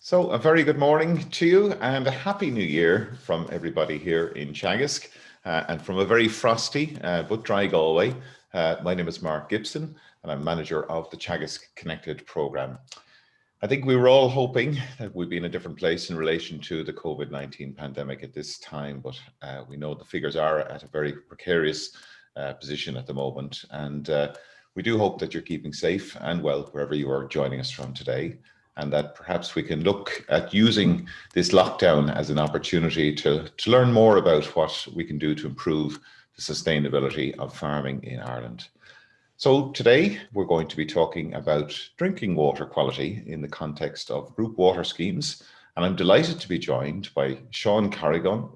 So a very good morning to you and a happy new year from everybody here in Teagasc and from a very frosty but dry Galway. My name is Mark Gibson and I'm manager of the Teagasc Connected programme. I think we were all hoping that we'd be in a different place in relation to the COVID-19 pandemic at this time, but we know the figures are at a very precarious position at the moment, and we do hope that you're keeping safe and well wherever you are joining us from today, and that perhaps we can look at using this lockdown as an opportunity to learn more about what we can do to improve the sustainability of farming in Ireland. So today we're going to be talking about drinking water quality in the context of group water schemes, and I'm delighted to be joined by Sean Carrigan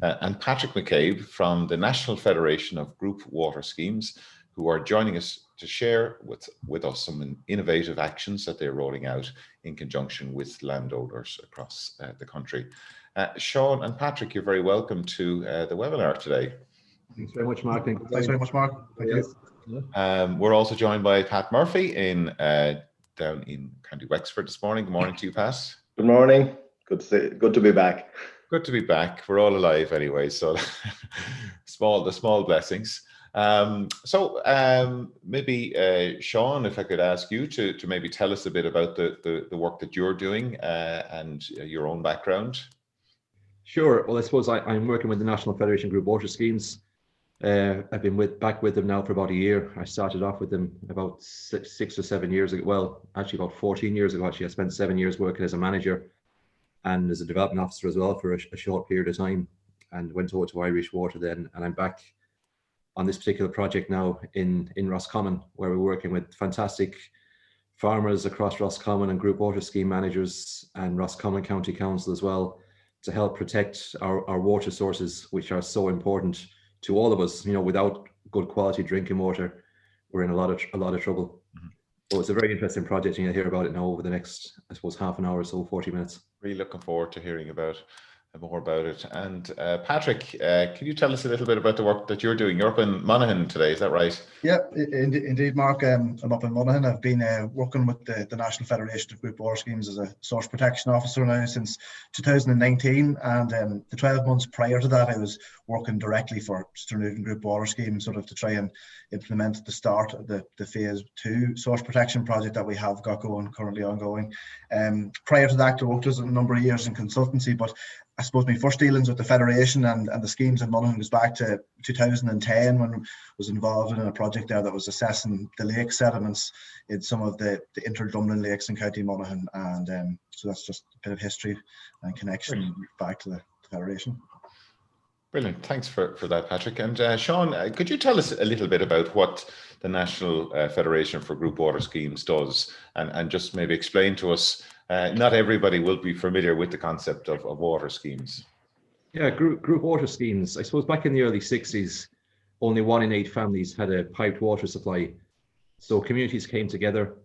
and Patrick McCabe from the National Federation of Group Water Schemes, who are joining us to share with us some innovative actions that they're rolling out in conjunction with landowners across the country. Sean and Patrick, you're very welcome to the webinar today. Thanks very much, Mark. Thanks very much, Mark. Thank you. We're also joined by Pat Murphy down in County Wexford this morning. Good morning to you, Pat. Good morning. Good to be back. Good to be back. We're all alive anyway, so the small blessings. Maybe Sean, if I could ask you to maybe tell us a bit about the work that you're doing and your own background. Sure. Well, I suppose I'm working with the National Federation Group Water Schemes. I've been back with them now for about a year. I started off with them about 6 or 7 years ago. Well, actually about 14 years ago. Actually, I spent 7 years working as a manager and as a development officer as well for a short period of time, and went over to Irish Water then. And I'm back on this particular project now in Roscommon, where we're working with fantastic farmers across Roscommon and group water scheme managers and Roscommon County Council as well, to help protect our water sources, which are so important to all of us. You know, without good quality drinking water, we're in a lot of trouble. Mm-hmm. So it's a very interesting project, and you'll hear about it now over the next, I suppose, half an hour or so, 40 minutes. Really looking forward to hearing more about it. And Patrick, can you tell us a little bit about the work that you're doing? You're up in Monaghan today, is that right? Yeah, indeed, Mark. I'm up in Monaghan. I've been working with the National Federation of Group Water Schemes as a source protection officer now since 2019, and the 12 months prior to that, I was working directly for Stirling Group Water Scheme, sort of to try and implement the start of the phase 2 source protection project that we have got currently ongoing. Prior to that, I worked as a number of years in consultancy, but I suppose my first dealings with the Federation and the schemes in Monaghan goes back to 2010, when I was involved in a project there that was assessing the lake sediments in some of the inter-Dublin lakes in County Monaghan, and so that's just a bit of history and connection back to the Federation. Brilliant, thanks for that, Patrick. And Sean, could you tell us a little bit about what the National Federation for Group Water Schemes does, and just maybe explain to us, not everybody will be familiar with the concept of water schemes. Yeah, group water schemes, I suppose back in the early 60s, only 1 in 8 families had a piped water supply. So communities came together,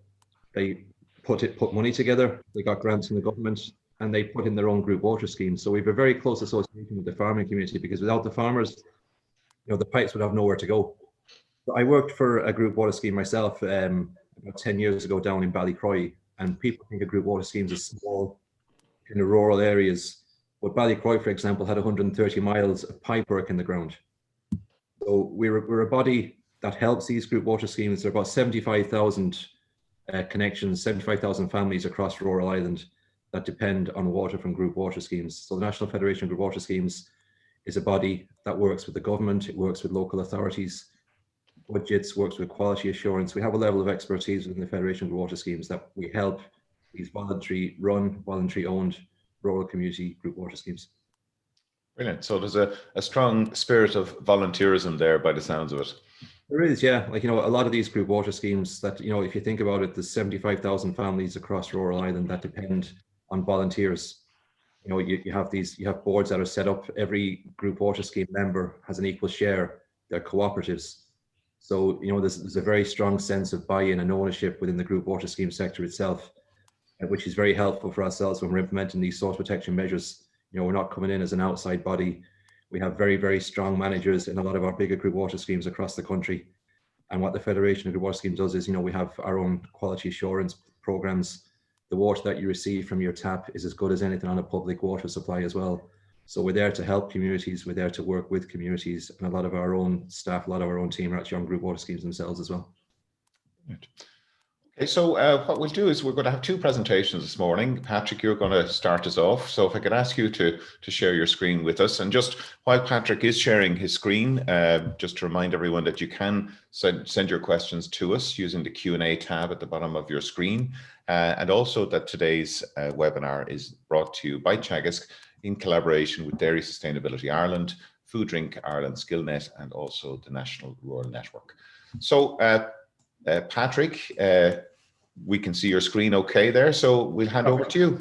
they put money together, they got grants from the government, and they put in their own group water schemes. So we have a very close association with the farming community, because without the farmers, the pipes would have nowhere to go. So I worked for a group water scheme myself about 10 years ago down in Ballycroy, and people think of group water schemes as small in the rural areas. But Ballycroy, for example, had 130 miles of pipework in the ground. So we're a body that helps these group water schemes. There are about 75,000 connections, 75,000 families across rural Ireland that depend on water from group water schemes. So the National Federation of Group Water Schemes is a body that works with the government, it works with local authorities, budgets, works with quality assurance. We have a level of expertise within the Federation of Group Water Schemes that we help these voluntary owned rural community group water schemes. Brilliant. So there's a strong spirit of volunteerism there by the sounds of it. There is, yeah. Like, a lot of these group water schemes that, if you think about it, there's 75,000 families across rural Ireland that depend on volunteers. You have boards that are set up. Every group water scheme member has an equal share. They're cooperatives. So, there's a very strong sense of buy-in and ownership within the group water scheme sector itself, which is very helpful for ourselves when we're implementing these source protection measures. We're not coming in as an outside body. We have very, very strong managers in a lot of our bigger group water schemes across the country. And what the Federation of Group Water Schemes does is, we have our own quality assurance programs. the water that you receive from your tap is as good as anything on a public water supply as well. So we're there to help communities, we're there to work with communities, and a lot of our own staff, a lot of our own team are actually on group water schemes themselves as well. Right. Okay, so what we'll do is we're going to have two presentations this morning. Patrick, you're going to start us off. So if I could ask you to share your screen with us. And just while Patrick is sharing his screen, just to remind everyone that you can send your questions to us using the Q&A tab at the bottom of your screen. And also that today's webinar is brought to you by Teagasc in collaboration with Dairy Sustainability Ireland, Food Drink Ireland, SkillNet, and also the National Rural Network. So Patrick, we can see your screen okay there, so we'll hand over to you.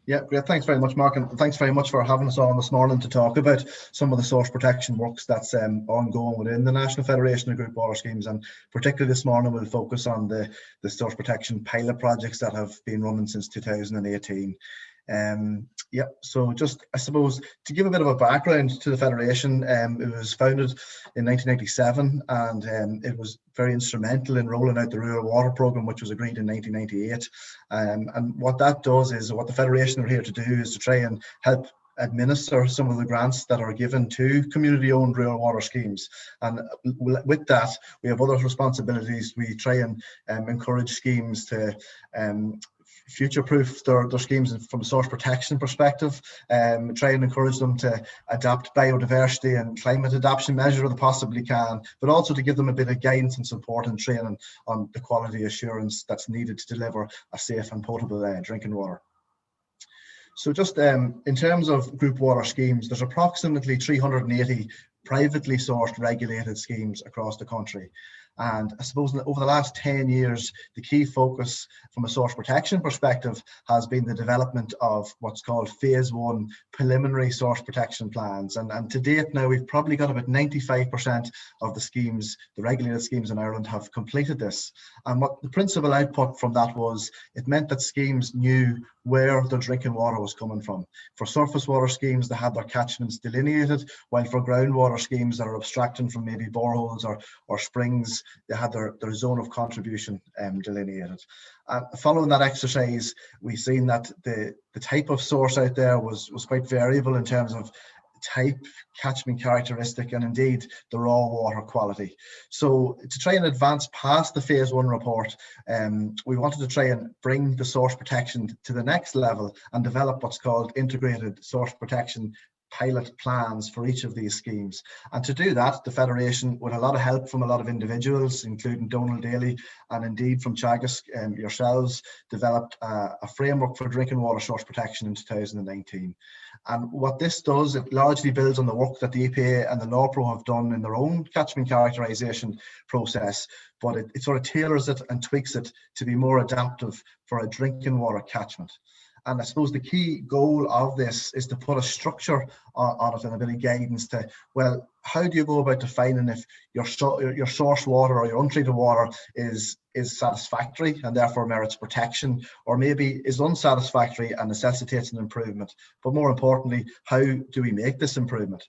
Yeah, great. Thanks very much, Mark, and thanks very much for having us on this morning to talk about some of the source protection works that's ongoing within the National Federation of Group Water Schemes, and particularly this morning we'll focus on the source protection pilot projects that have been running since 2018. Yeah, so just, I suppose, to give a bit of a background to the Federation, it was founded in 1987 and it was very instrumental in rolling out the Rural Water Programme, which was agreed in 1998. And what that does is, what the Federation are here to do is to try and help administer some of the grants that are given to community-owned rural water schemes. And with that, we have other responsibilities. We try and encourage schemes to future-proof their schemes from a source protection perspective, try and encourage them to adapt biodiversity and climate adaptation measures where they possibly can, but also to give them a bit of guidance and support and training on the quality assurance that's needed to deliver a safe and potable drinking water. So just in terms of group water schemes, there's approximately 380 privately sourced regulated schemes across the country. And I suppose over the last 10 years, the key focus from a source protection perspective has been the development of what's called phase 1 preliminary source protection plans. And to date now, we've probably got about 95% of the schemes, the regulated schemes in Ireland, have completed this. And what the principal output from that was, it meant that schemes knew where their drinking water was coming from. For surface water schemes, they had their catchments delineated, while for groundwater schemes that are abstracting from maybe boreholes or springs, they had their zone of contribution delineated. Following that exercise, we've seen that the type of source out there was quite variable in terms of type, catchment characteristic, and indeed the raw water quality. So to try and advance past the phase 1 report, we wanted to try and bring the source protection to the next level and develop what's called integrated source protection pilot plans for each of these schemes. And to do that, the Federation, with a lot of help from a lot of individuals, including Donald Daly and indeed from Teagasc yourselves, developed a framework for drinking water source protection in 2019. And what this does, it largely builds on the work that the EPA and the Law Pro have done in their own catchment characterisation process, but it sort of tailors it and tweaks it to be more adaptive for a drinking water catchment. And I suppose the key goal of this is to put a structure on it and a bit of guidance to, well, how do you go about defining if your source water or your untreated water is satisfactory and therefore merits protection, or maybe is unsatisfactory and necessitates an improvement? But more importantly, how do we make this improvement?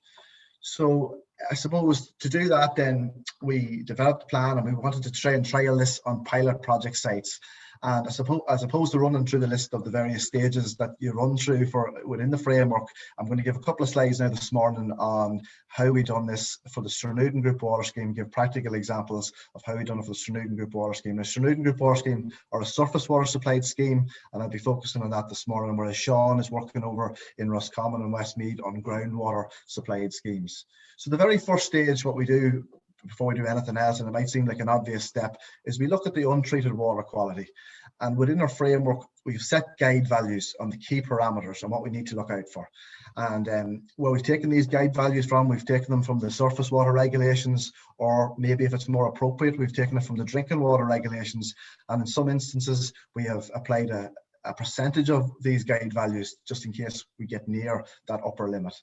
So I suppose to do that, then we developed a plan and we wanted to try and trial this on pilot project sites. And as opposed to running through the list of the various stages that you run through within the framework, I'm going to give a couple of slides now this morning on how we done this for the Sternuden Group Water Scheme, give practical examples of how we done it for the Sternuden Group Water Scheme. The Sternuden Group Water Scheme are a surface water supplied scheme, and I'll be focusing on that this morning, whereas Sean is working over in Roscommon and Westmeath on groundwater supplied schemes. So the very first stage, what we do before we do anything else, and it might seem like an obvious step, is we look at the untreated water quality. And within our framework, we've set guide values on the key parameters and what we need to look out for. And where we've taken these guide values from, we've taken them from the surface water regulations, or maybe if it's more appropriate, we've taken it from the drinking water regulations. And in some instances, we have applied a percentage of these guide values just in case we get near that upper limit.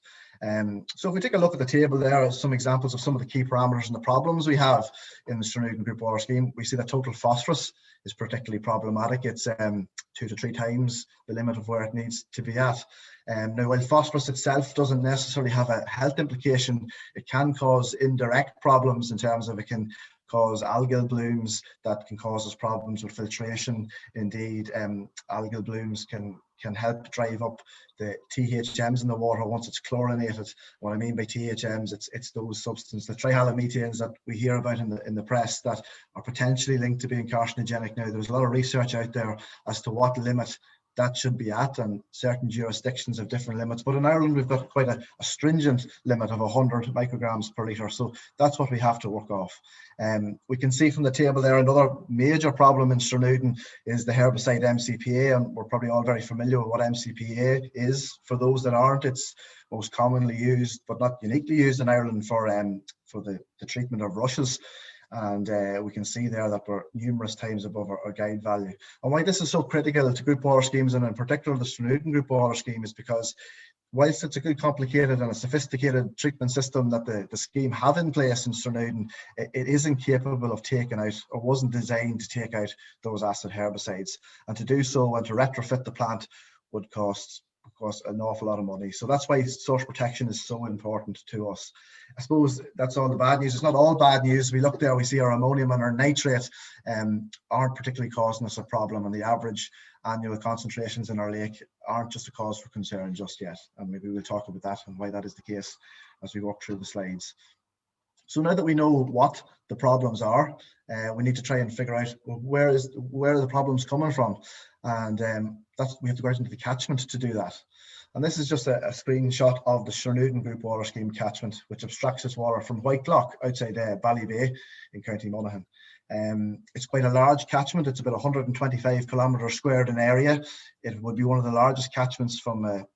So if we take a look at the table, there are some examples of some of the key parameters and the problems we have in the Sternuden Group Water Scheme. We see that total phosphorus is particularly problematic. It's 2 to 3 times the limit of where it needs to be at. Now, while phosphorus itself doesn't necessarily have a health implication, it can cause indirect problems in terms of it can cause algal blooms that can cause us problems with filtration. Indeed, algal blooms can help drive up the THMs in the water once it's chlorinated. What I mean by THMs, it's those substances, the trihalomethanes that we hear about in the press that are potentially linked to being carcinogenic. Now, there's a lot of research out there as to what limit that should be at, and certain jurisdictions have different limits, but in Ireland we've got quite a stringent limit of 100 micrograms per litre, so that's what we have to work off. We can see from the table there another major problem in Sternuden is the herbicide MCPA, and we're probably all very familiar with what MCPA is. For those that aren't, it's most commonly used but not uniquely used in Ireland for the treatment of rushes. And we can see there that we're numerous times above our guide value. And why this is so critical to group water schemes, and in particular the Sternuden group water scheme, is because whilst it's a good, complicated and a sophisticated treatment system that the scheme have in place in Sternuden, it isn't capable of taking out, or wasn't designed to take out, those acid herbicides. And to do so and to retrofit the plant would cost an awful lot of money. So that's why source protection is so important to us. I suppose that's all the bad news. It's not all bad news. We look there, we see our ammonium and our nitrate aren't particularly causing us a problem, and the average annual concentrations in our lake aren't just a cause for concern just yet. And maybe we'll talk about that and why that is the case as we walk through the slides. So now that we know what the problems are, we need to try and figure out where are the problems coming from, and we have to go out into the catchment to do that. And this is just a screenshot of the Sternuden Group Water Scheme catchment, which abstracts its water from Whitelock outside Ballybay in County Monaghan. It's quite a large catchment. It's about 125 kilometres squared in area. It would be one of the largest catchments from a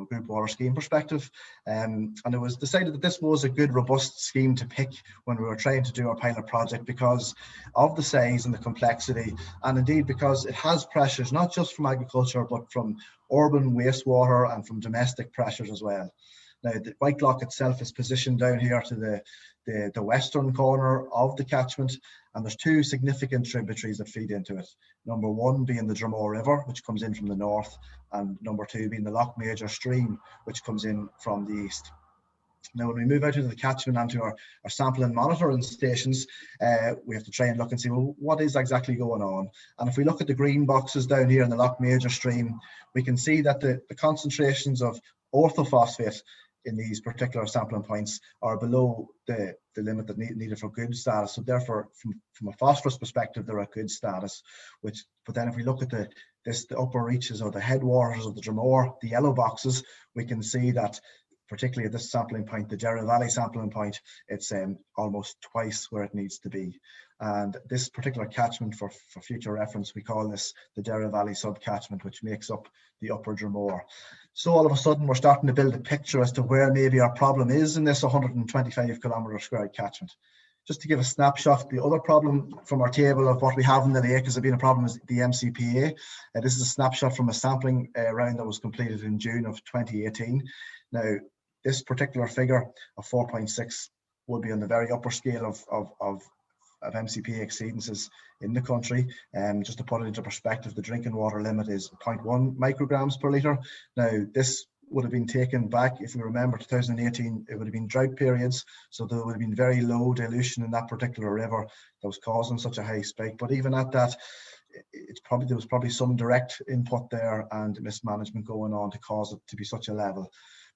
group water scheme perspective, and it was decided that this was a good, robust scheme to pick when we were trying to do our pilot project, because of the size and the complexity, and indeed because it has pressures not just from agriculture but from urban wastewater and from domestic pressures as well. Now, the Whitelock itself is positioned down here to the western corner of the catchment, and there's two significant tributaries that feed into it. Number one being the Dromore River, which comes in from the north, and number two being the Loch Major stream, which comes in from the east. Now, when we move out into the catchment and to our sample and monitoring stations, we have to try and look and see, well, what is exactly going on? And if we look at the green boxes down here in the Loch Major stream, we can see that the concentrations of orthophosphate in these particular sampling points are below the limit that needed for good status. So therefore, from a phosphorus perspective, they're at good status. But then if we look at the upper reaches or the headwaters of the Dromore, the yellow boxes, we can see that particularly at this sampling point, the Derry Valley sampling point, it's almost twice where it needs to be. And this particular catchment, for future reference, we call this the Derry Valley subcatchment, which makes up the upper Dromore. So all of a sudden, we're starting to build a picture as to where maybe our problem is in this 125 kilometre square catchment. Just to give a snapshot, the other problem from our table of what we have in the lake has been a problem is the MCPA. This is a snapshot from a sampling round that was completed in June of 2018. Now, this particular figure of 4.6 would be on the very upper scale of MCPA exceedances in the country. Just to put it into perspective, the drinking water limit is 0.1 micrograms per litre. Now, this would have been taken back, if we remember 2018, it would have been drought periods, so there would have been very low dilution in that particular river that was causing such a high spike. But even at that, there was probably some direct input there and mismanagement going on to cause it to be such a level.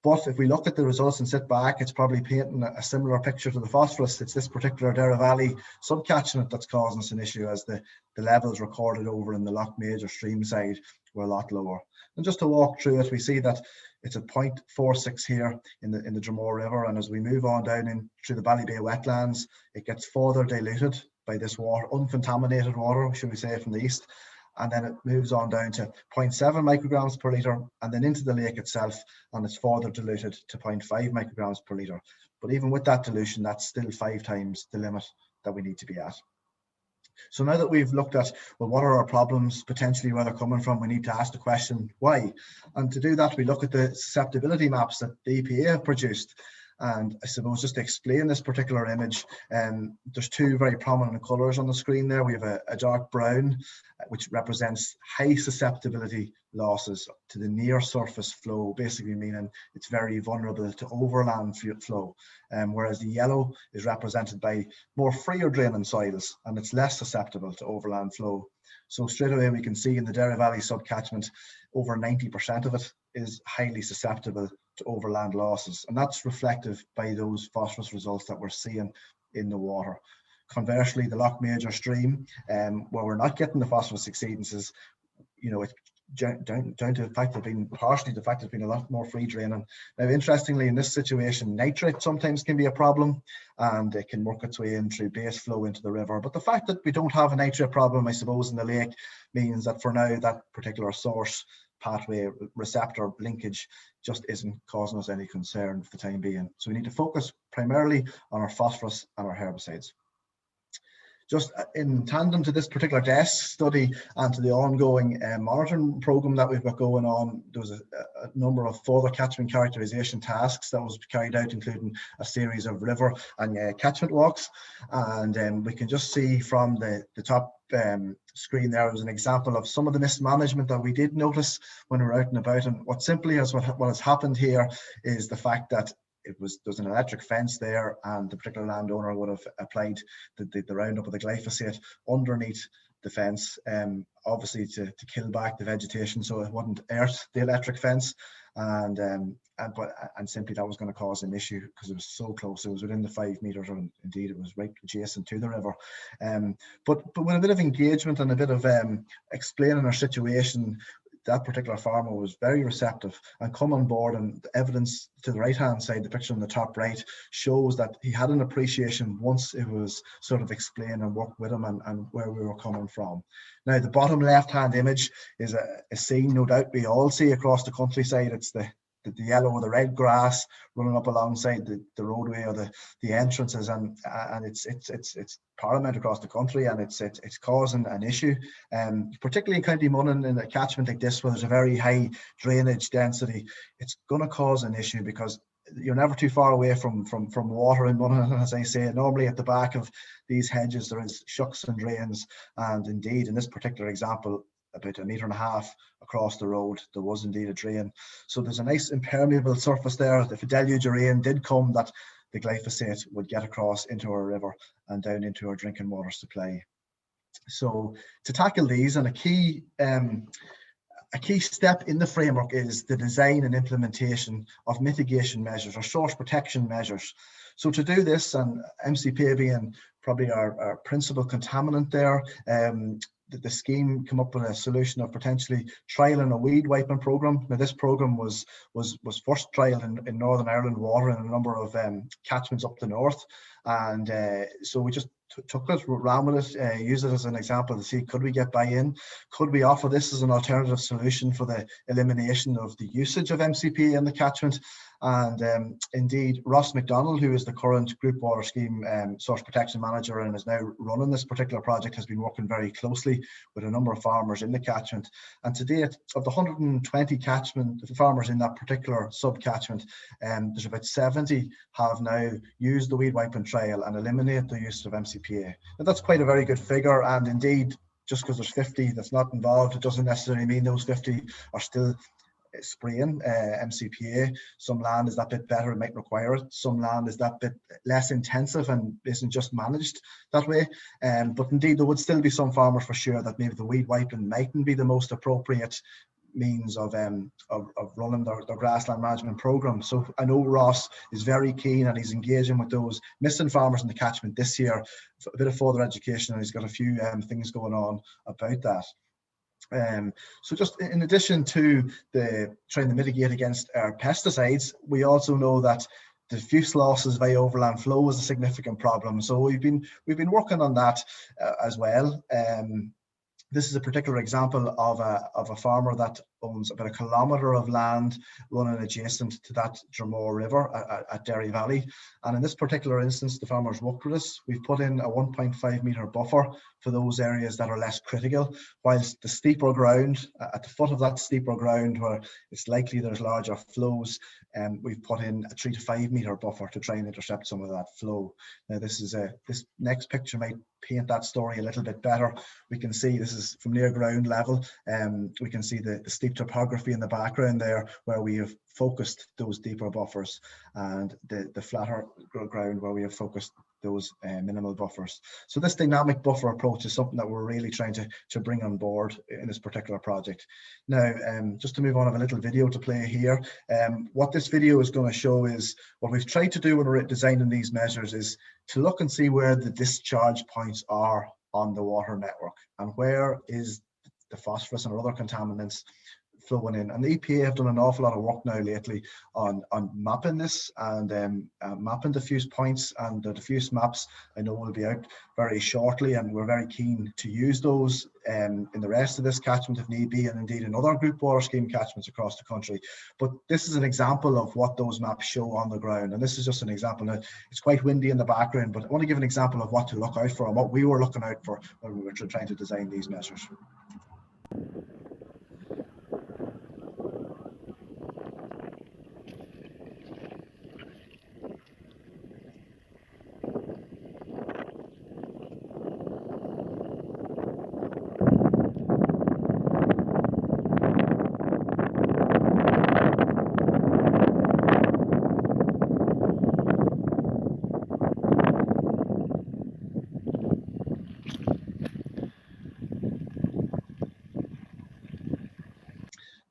But if we look at the results and sit back, it's probably painting a similar picture to the phosphorus. It's this particular Derry Valley subcatchment that's causing us an issue, as the levels recorded over in the Loch Major stream side were a lot lower. And just to walk through it, we see that it's at 0.46 here in the Dromore River, and as we move on down in through the Ballybay wetlands, it gets further diluted by this water, uncontaminated water, should we say, from the east. And then it moves on down to 0.7 micrograms per litre, and then into the lake itself, and it's further diluted to 0.5 micrograms per litre. But even with that dilution, that's still 5 times the limit that we need to be at. So now that we've looked at, well, what are our problems, potentially where they're coming from, we need to ask the question, why? And to do that, we look at the susceptibility maps that the EPA have produced. And I suppose just to explain this particular image, there's two very prominent colours on the screen there. We have a dark brown, which represents high susceptibility losses to the near surface flow, basically meaning it's very vulnerable to overland flow. Whereas the yellow is represented by more freer draining soils, and it's less susceptible to overland flow. So straight away we can see in the Derry Valley subcatchment, over 90% of it is highly susceptible to overland losses, and that's reflective by those phosphorus results that we're seeing in the water. Conversely, the Loch Major stream, where we're not getting the phosphorus exceedances, you know, it's down to the fact of being partially the fact it's been a lot more free draining. Now, interestingly, in this situation, nitrate sometimes can be a problem, and it can work its way in through base flow into the river. But the fact that we don't have a nitrate problem, I suppose, in the lake means that for now that particular source pathway receptor linkage just isn't causing us any concern for the time being. So we need to focus primarily on our phosphorus and our herbicides. Just in tandem to this particular desk study and to the ongoing monitoring program that we've got going on, there was a number of further catchment characterization tasks that was carried out, including a series of river and catchment walks. And we can just see from the top screen there was an example of some of the mismanagement that we did notice when we were out and about. And what has happened here is the fact that there's an electric fence there, and the particular landowner would have applied the Roundup of the glyphosate underneath the fence, obviously to kill back the vegetation so it wouldn't earth the electric fence, and simply that was going to cause an issue because it was so close. It was within the 5 meters, or indeed it was right adjacent to the river. But with a bit of engagement and a bit of explaining our situation, that particular farmer was very receptive and come on board, and the evidence to the right hand side, the picture on the top right, shows that he had an appreciation once it was sort of explained and worked with him and where we were coming from. Now, the bottom left hand image is a scene no doubt we all see across the countryside. It's the yellow or the red grass running up alongside the roadway or the entrances, and it's paramount across the country, and it's causing an issue, particularly in County Monaghan in a catchment like this where there's a very high drainage density. It's going to cause an issue because you're never too far away from water in Monaghan. As I say, normally at the back of these hedges there is shucks and drains, and indeed in this particular example, about 1.5 meters across the road, there was indeed a drain. So there's a nice impermeable surface there. If a deluge of rain did come, that the glyphosate would get across into our river and down into our drinking water supply. So to tackle these, and a key step in the framework is the design and implementation of mitigation measures or source protection measures. So to do this, and MCPA being probably our principal contaminant there, the scheme come up with a solution of potentially trialling a weed wiping program. Now, this program was first trialed in Northern Ireland water in a number of catchments up the north, and so we just took it, ran with it, used it as an example to see, could we get buy-in? Could we offer this as an alternative solution for the elimination of the usage of MCPA in the catchment? And indeed, Ross McDonald, who is the current Group Water Scheme Source Protection Manager and is now running this particular project, has been working very closely with a number of farmers in the catchment. And to date, of the 120 farmers in that particular sub-catchment, there's about 70 have now used the weed wiping trial and eliminated the use of MCPA. Now, that's quite a very good figure, and indeed, just because there's 50 that's not involved, it doesn't necessarily mean those 50 are still spraying MCPA. Some land is that bit better, it might require it. Some land is that bit less intensive and isn't just managed that way. But indeed, there would still be some farmers for sure that maybe the weed wiping mightn't be the most appropriate means of running their grassland management program. So I know Ross is very keen and he's engaging with those missing farmers in the catchment this year, a bit of further education, and he's got a few things going on about that. So just in addition to trying to mitigate against our pesticides, we also know that diffuse losses via overland flow is a significant problem. So we've been working on that as well. This is a particular example of a farmer that owns about 1 kilometre of land running adjacent to that Dromore River at Derry Valley. And in this particular instance, the farmers worked with us. We've put in a 1.5 metre buffer for those areas that are less critical, whilst the steeper ground, at the foot of that steeper ground where it's likely there's larger flows, we've put in a 3 to 5 metre buffer to try and intercept some of that flow. Now this next picture might paint that story a little bit better. We can see this is from near ground level. We can see the steep topography in the background there, where we have focused those deeper buffers, and the flatter ground where we have focused those minimal buffers. So this dynamic buffer approach is something that we're really trying to bring on board in this particular project. Now, just to move on, I have a little video to play here. What this video is going to show is what we've tried to do when we're designing these measures is to look and see where the discharge points are on the water network and where is the phosphorus and other contaminants flowing in. And the EPA have done an awful lot of work now lately on mapping this and mapping diffuse points, and the diffuse maps I know will be out very shortly, and we're very keen to use those in the rest of this catchment if need be, and indeed in other group water scheme catchments across the country. But this is an example of what those maps show on the ground, and this is just an example. Now, it's quite windy in the background, but I want to give an example of what to look out for and what we were looking out for when we were trying to design these measures.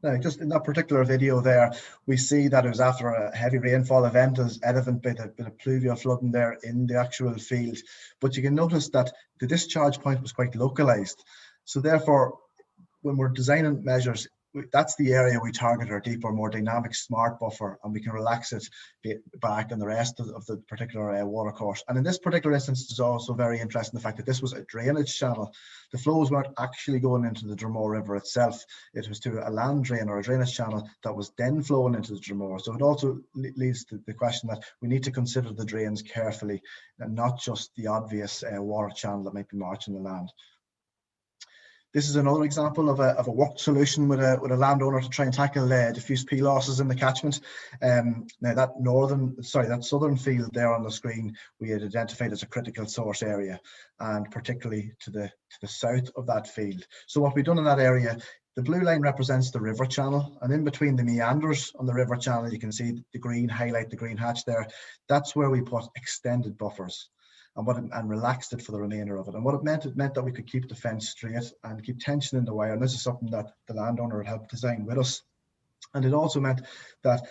Now, just in that particular video there, we see that it was after a heavy rainfall event, as evident by the bit of pluvial flooding there in the actual field. But you can notice that the discharge point was quite localized. So therefore, when we're designing measures, that's the area we target our deeper, more dynamic smart buffer, and we can relax it back in the rest of the particular water course. And in this particular instance, it's also very interesting the fact that this was a drainage channel. The flows weren't actually going into the Dromore River itself. It was to a land drain or a drainage channel that was then flowing into the Dromore. So it also leads to the question that we need to consider the drains carefully and not just the obvious water channel that might be marching the land. This is another example of a worked solution with a landowner to try and tackle diffuse pea losses in the catchment. Now that southern field there on the screen, we had identified as a critical source area, and particularly to the south of that field. So what we've done in that area, the blue line represents the river channel, and in between the meanders on the river channel, you can see the green highlight, the green hatch there. That's where we put extended buffers and relaxed it for the remainder of it. And what it meant that we could keep the fence straight and keep tension in the wire. And this is something that the landowner had helped design with us. And it also meant that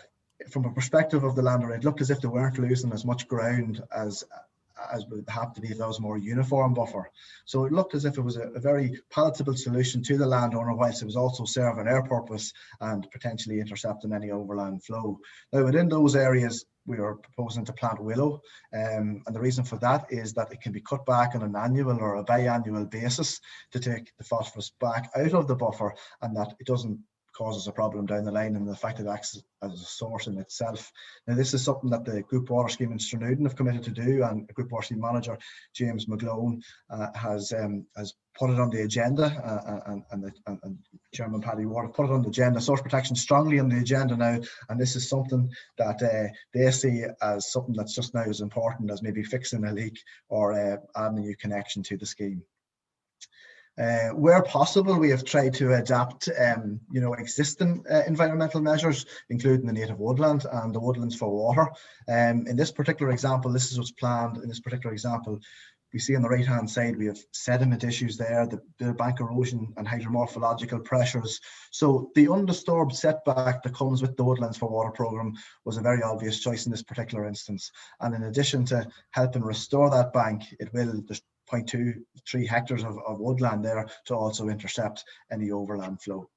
from a perspective of the landowner, it looked as if they weren't losing as much ground as would have to be if that was a more uniform buffer. So it looked as if it was a very palatable solution to the landowner, whilst it was also serving our purpose and potentially intercepting any overland flow. Now, within those areas, we are proposing to plant willow, and the reason for that is that it can be cut back on an annual or a biannual basis to take the phosphorus back out of the buffer, and that it doesn't cause us a problem down the line, and the fact it acts as a source in itself. Now, this is something that the Group Water Scheme in Stranooden have committed to do, and Group Water Scheme Manager James McGlone has put it on the agenda, and Chairman Paddy Ward have put it on the agenda. Source protection strongly on the agenda now, and this is something that they see as something that's just now as important as maybe fixing a leak or adding a new connection to the scheme. Where possible, we have tried to adapt existing environmental measures, including the native woodland and the woodlands for water. In this particular example, this is what's planned. In this particular example, we see on the right hand side we have sediment issues there, the bank erosion and hydromorphological pressures. So the undisturbed setback that comes with the woodlands for water programme was a very obvious choice in this particular instance. And in addition to helping restore that bank, it will just 0.23 hectares of woodland there to also intercept any overland flow.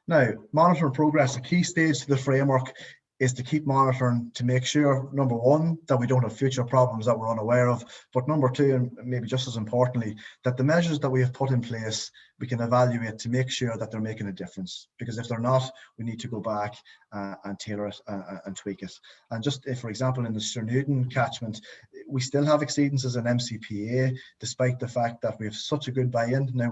Now, monitoring progress, a key stage to the framework is to keep monitoring to make sure, number one, that we don't have future problems that we're unaware of, but number two, and maybe just as importantly, that the measures that we have put in place, we can evaluate to make sure that they're making a difference. Because if they're not, we need to go back and tailor it and tweak it. And just if, for example, in the Sternuden catchment, we still have exceedances in MCPA, despite the fact that we have such a good buy-in. Now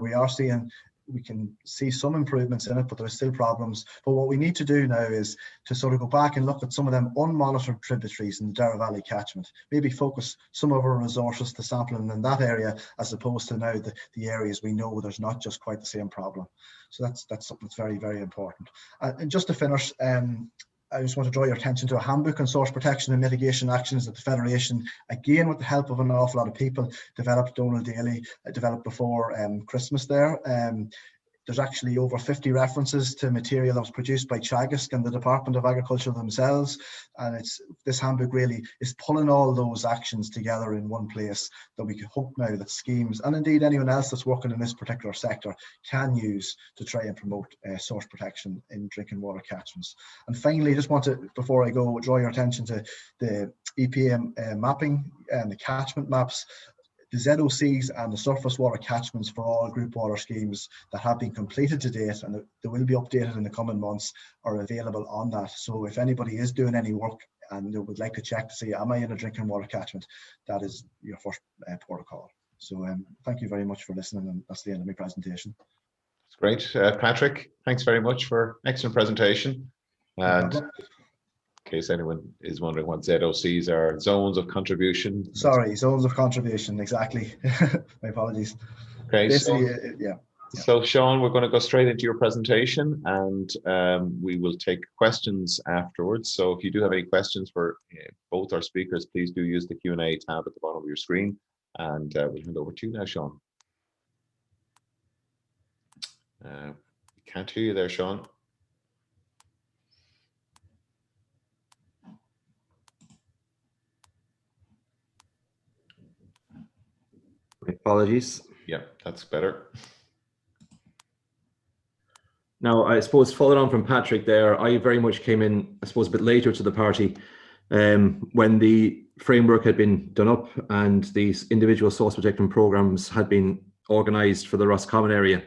we can see some improvements in it, but there's still problems. But what we need to do now is to sort of go back and look at some of them unmonitored tributaries in the Derry Valley catchment, maybe focus some of our resources to sampling in that area, as opposed to now the areas we know there's not just quite the same problem. So that's something that's very, very important. And just to finish, I just want to draw your attention to a handbook on source protection and mitigation actions that the Federation, again with the help of an awful lot of people, developed. Donald Daly developed before Christmas there. There's actually over 50 references to material that was produced by Teagasc and the Department of Agriculture themselves. And this handbook really is pulling all those actions together in one place that we can hope now that schemes, and indeed anyone else that's working in this particular sector, can use to try and promote source protection in drinking water catchments. And finally, just want to, before I go, draw your attention to the EPA mapping and the catchment maps. The ZOCs and the surface water catchments for all group water schemes that have been completed to date, and they will be updated in the coming months, are available on that. So if anybody is doing any work and they would like to check to see, am I in a drinking water catchment, that is your first protocol. So thank you very much for listening, and that's the end of my presentation. That's great. Patrick, thanks very much for excellent presentation. And in case anyone is wondering what ZOCs are, zones of contribution. Sorry, zones of contribution, exactly. My apologies. Okay, yeah. So Sean, we're going to go straight into your presentation, and we will take questions afterwards. So if you do have any questions for both our speakers, please do use the Q&A tab at the bottom of your screen, and we'll hand over to you now, Sean. Can't hear you there, Sean. Apologies. Yeah, that's better. Now, I suppose following on from Patrick there, I very much came in, I suppose, a bit later to the party when the framework had been done up and these individual source protection programs had been organised for the Roscommon area.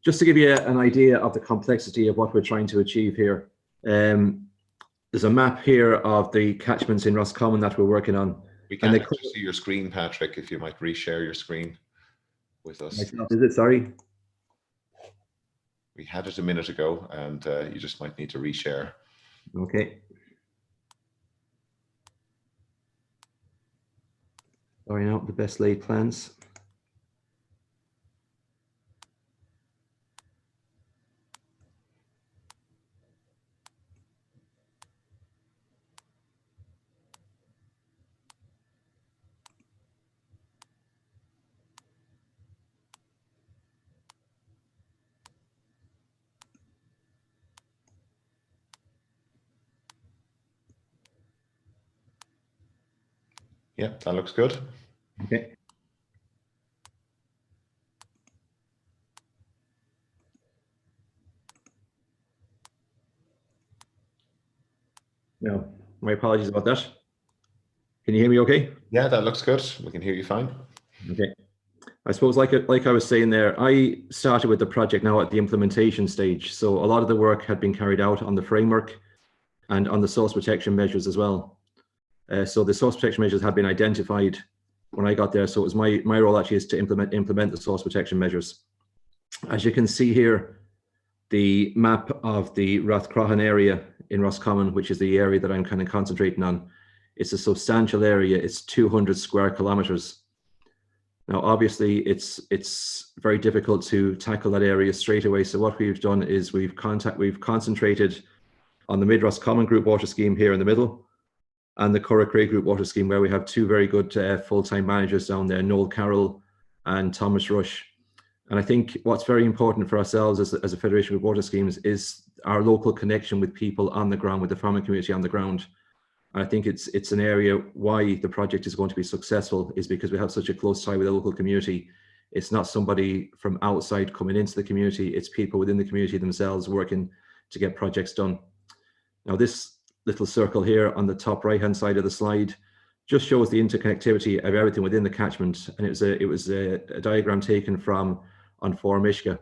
Just to give you an idea of the complexity of what we're trying to achieve here, there's a map here of the catchments in Roscommon that we're working on. We can't actually see your screen, Patrick, if you might reshare your screen with us. Is it? Sorry. We had it a minute ago, and you just might need to reshare. Okay. Sorry, not the best laid plans. Yeah, that looks good. Okay. No, my apologies about that. Can you hear me okay? Yeah, that looks good. We can hear you fine. Okay. I suppose like I was saying there, I started with the project now at the implementation stage. So a lot of the work had been carried out on the framework and on the source protection measures as well. So the source protection measures had been identified when I got there. So it was my role actually is to implement the source protection measures. As you can see here, the map of the Rathcroghan area in Roscommon, which is the area that I'm kind of concentrating on. It's a substantial area. It's 200 square kilometers. Now, obviously, it's very difficult to tackle that area straight away. So what we've done is we've concentrated on the Mid Roscommon Group Water Scheme here in the middle, and the Curragh Group Water Scheme, where we have two very good full-time managers down there, Noel Carroll and Thomas Rush. And I think what's very important for ourselves as a Federation of Water Schemes is our local connection with people on the ground, with the farming community on the ground. And I think it's an area why the project is going to be successful is because we have such a close tie with the local community. It's not somebody from outside coming into the community, it's people within the community themselves working to get projects done. Now this little circle here on the top right hand side of the slide just shows the interconnectivity of everything within the catchment, and it was a diagram taken from on Mishka,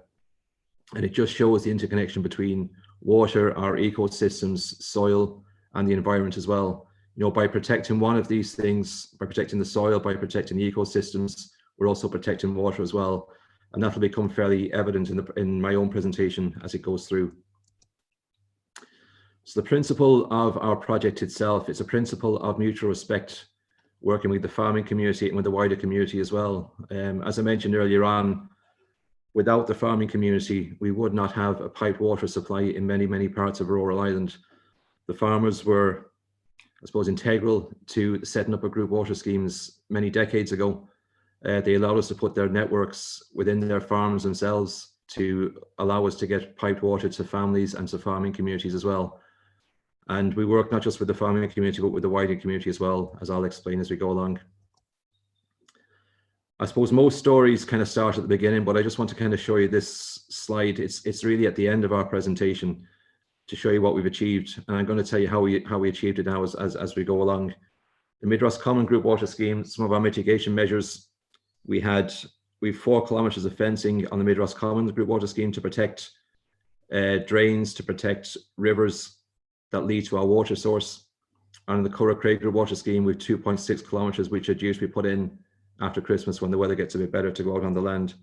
and it just shows the interconnection between water, our ecosystems, soil, and the environment as well. You know, by protecting one of these things, by protecting the soil, by protecting the ecosystems, we're also protecting water as well, and that will become fairly evident in my own presentation as it goes through. So the principle of our project itself is a principle of mutual respect, working with the farming community and with the wider community as well. As I mentioned earlier on, without the farming community, we would not have a piped water supply in many, many parts of rural Ireland. The farmers were, I suppose, integral to setting up a group water schemes many decades ago. They allowed us to put their networks within their farms themselves to allow us to get piped water to families and to farming communities as well. And we work not just with the farming community, but with the wider community as well, as I'll explain as we go along. I suppose most stories kind of start at the beginning, but I just want to kind of show you this slide. It's really at the end of our presentation to show you what we've achieved. And I'm going to tell you how we achieved it now as we go along. The Mid-Roscommon Group Water Scheme, some of our mitigation measures, we've 4 kilometres of fencing on the Mid-Roscommon Group Water Scheme to protect drains, to protect rivers that lead to our water source. And the Curragh Group Water Scheme, we've 2.6 kilometres, which are due to be put in after Christmas when the weather gets a bit better to go out on the land.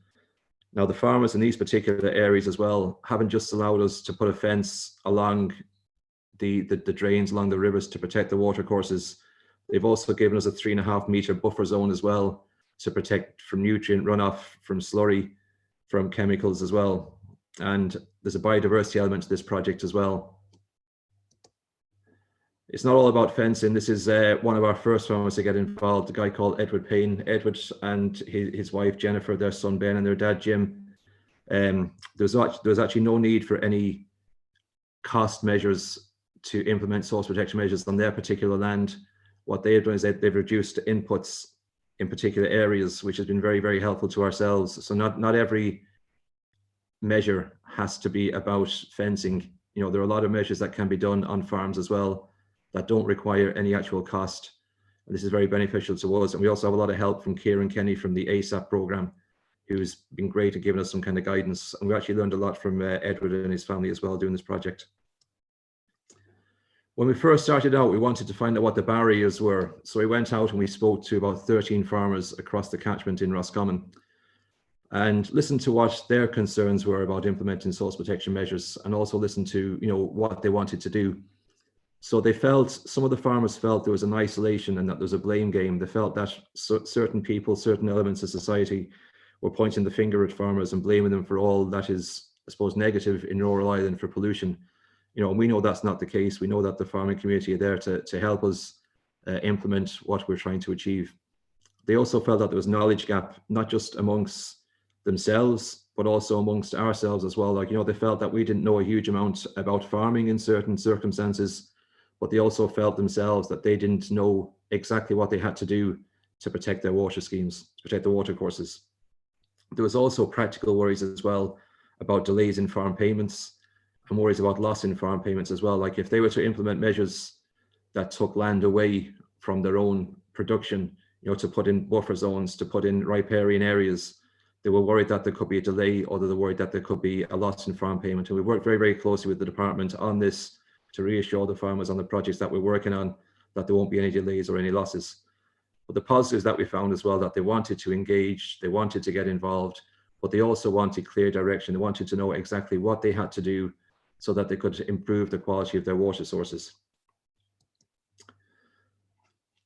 Now the farmers in these particular areas as well haven't just allowed us to put a fence along the drains along the rivers to protect the water courses. They've also given us a 3.5 metre buffer zone as well to protect from nutrient runoff, from slurry, from chemicals as well. And there's a biodiversity element to this project as well. It's not all about fencing. This is one of our first farmers to get involved, a guy called Edward Payne. Edward and his wife Jennifer, their son Ben, and their dad Jim. There was actually no need for any cost measures to implement source protection measures on their particular land. What they have done is they've reduced inputs in particular areas, which has been very, very helpful to ourselves. So not every measure has to be about fencing. You know, there are a lot of measures that can be done on farms as well that don't require any actual cost. And this is very beneficial to us. And we also have a lot of help from Kieran Kenny from the ASAP program, who's been great at giving us some kind of guidance. And we actually learned a lot from Edward and his family as well doing this project. When we first started out, we wanted to find out what the barriers were. So we went out and we spoke to about 13 farmers across the catchment in Roscommon and listened to what their concerns were about implementing source protection measures, and also listened to, you know, what they wanted to do. So some of the farmers felt there was an isolation and that there was a blame game. They felt that certain people, certain elements of society were pointing the finger at farmers and blaming them for all that is, I suppose, negative in rural Ireland for pollution. You know, and we know that's not the case. We know that the farming community are there to help us implement what we're trying to achieve. They also felt that there was a knowledge gap, not just amongst themselves, but also amongst ourselves as well. Like, you know, they felt that we didn't know a huge amount about farming in certain circumstances, but they also felt themselves that they didn't know exactly what they had to do to protect their water schemes, to protect the water courses. There was also practical worries as well about delays in farm payments and worries about loss in farm payments as well. Like if they were to implement measures that took land away from their own production, you know, to put in buffer zones, to put in riparian areas, they were worried that there could be a delay, or they were worried that there could be a loss in farm payment. And we worked very, very closely with the department on this to reassure the farmers on the projects that we're working on that there won't be any delays or any losses. But the positives that we found as well, that they wanted to engage, they wanted to get involved, but they also wanted clear direction. They wanted to know exactly what they had to do so that they could improve the quality of their water sources.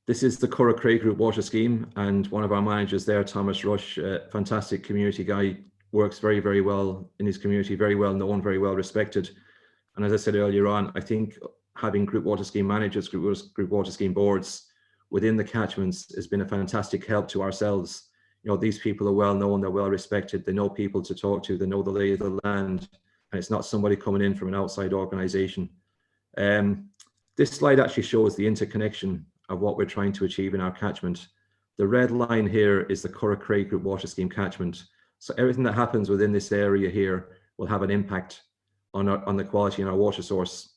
This is the Curragh Group Water Scheme, and one of our managers there, Thomas Rush, a fantastic community guy, works very, very well in his community, very well known, very well respected. And as I said earlier on, I think having group water scheme managers, group water scheme boards within the catchments has been a fantastic help to ourselves. You know, these people are well known, they're well respected, they know people to talk to, they know the lay of the land, and it's not somebody coming in from an outside organization. This slide actually shows the interconnection of what we're trying to achieve in our catchment. The red line here is the Curragh Group Water Scheme catchment. So everything that happens within this area here will have an impact on the quality in our water source.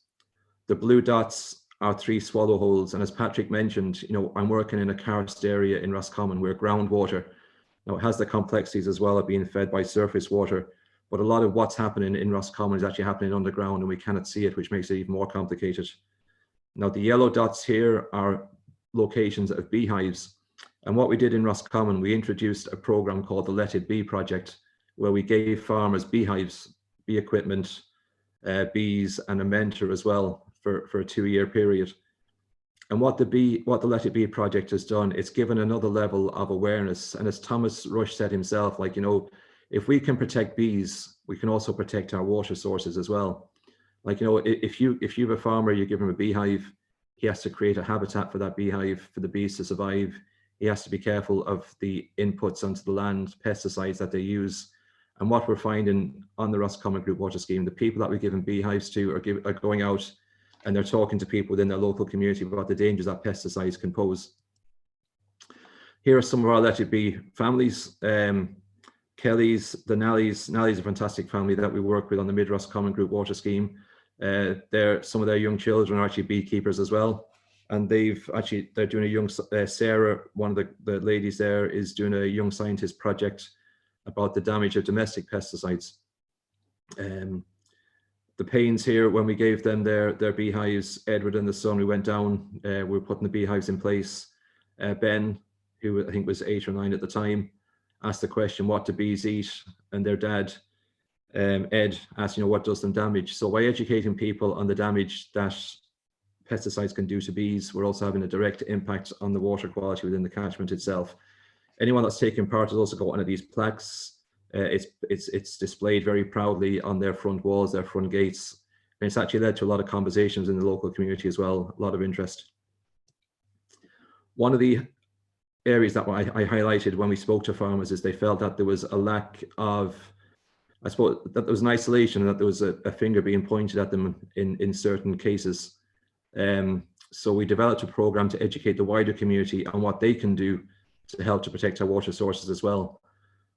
The blue dots are 3 swallow holes. And as Patrick mentioned, you know, I'm working in a karst area in Roscommon where groundwater, now it has the complexities as well of being fed by surface water, but a lot of what's happening in Roscommon is actually happening underground and we cannot see it, which makes it even more complicated. Now the yellow dots here are locations of beehives. And what we did in Roscommon, we introduced a program called the Let It Be project, where we gave farmers beehives, bee equipment, bees, and a mentor as well for a 2-year period. And what the Let It Be project has done, it's given another level of awareness. And as Thomas Rush said himself, like, you know, if we can protect bees, we can also protect our water sources as well. Like, you know, if you have a farmer, you give him a beehive, he has to create a habitat for that beehive for the bees to survive. He has to be careful of the inputs onto the land, pesticides that they use. And what we're finding on the Roscommon Group Water Scheme, the people that we're giving beehives to are going out and they're talking to people within their local community about the dangers that pesticides can pose. Here are some of our Let It Be families. Kelly's, the Nallies. Nallies a fantastic family that we work with on the Mid Roscommon Group Water Scheme. Some of their young children are actually beekeepers as well. And they're doing a young, Sarah, one of the ladies there, is doing a young scientist project about the damage of domestic pesticides. The Paynes here, when we gave them their beehives, Edward and the son, we went down, we were putting the beehives in place. Ben, who I think was 8 or 9 at the time, asked the question, what do bees eat? And their dad, Ed, asked, you know, what does them damage? So by educating people on the damage that pesticides can do to bees, we're also having a direct impact on the water quality within the catchment itself. Anyone that's taken part has also got one of these plaques. It's displayed very proudly on their front walls, their front gates. And it's actually led to a lot of conversations in the local community as well, a lot of interest. One of the areas that I highlighted when we spoke to farmers is they felt that there was a lack of, I suppose, that there was an isolation and that there was a finger being pointed at them in certain cases. So we developed a program to educate the wider community on what they can do to help to protect our water sources as well.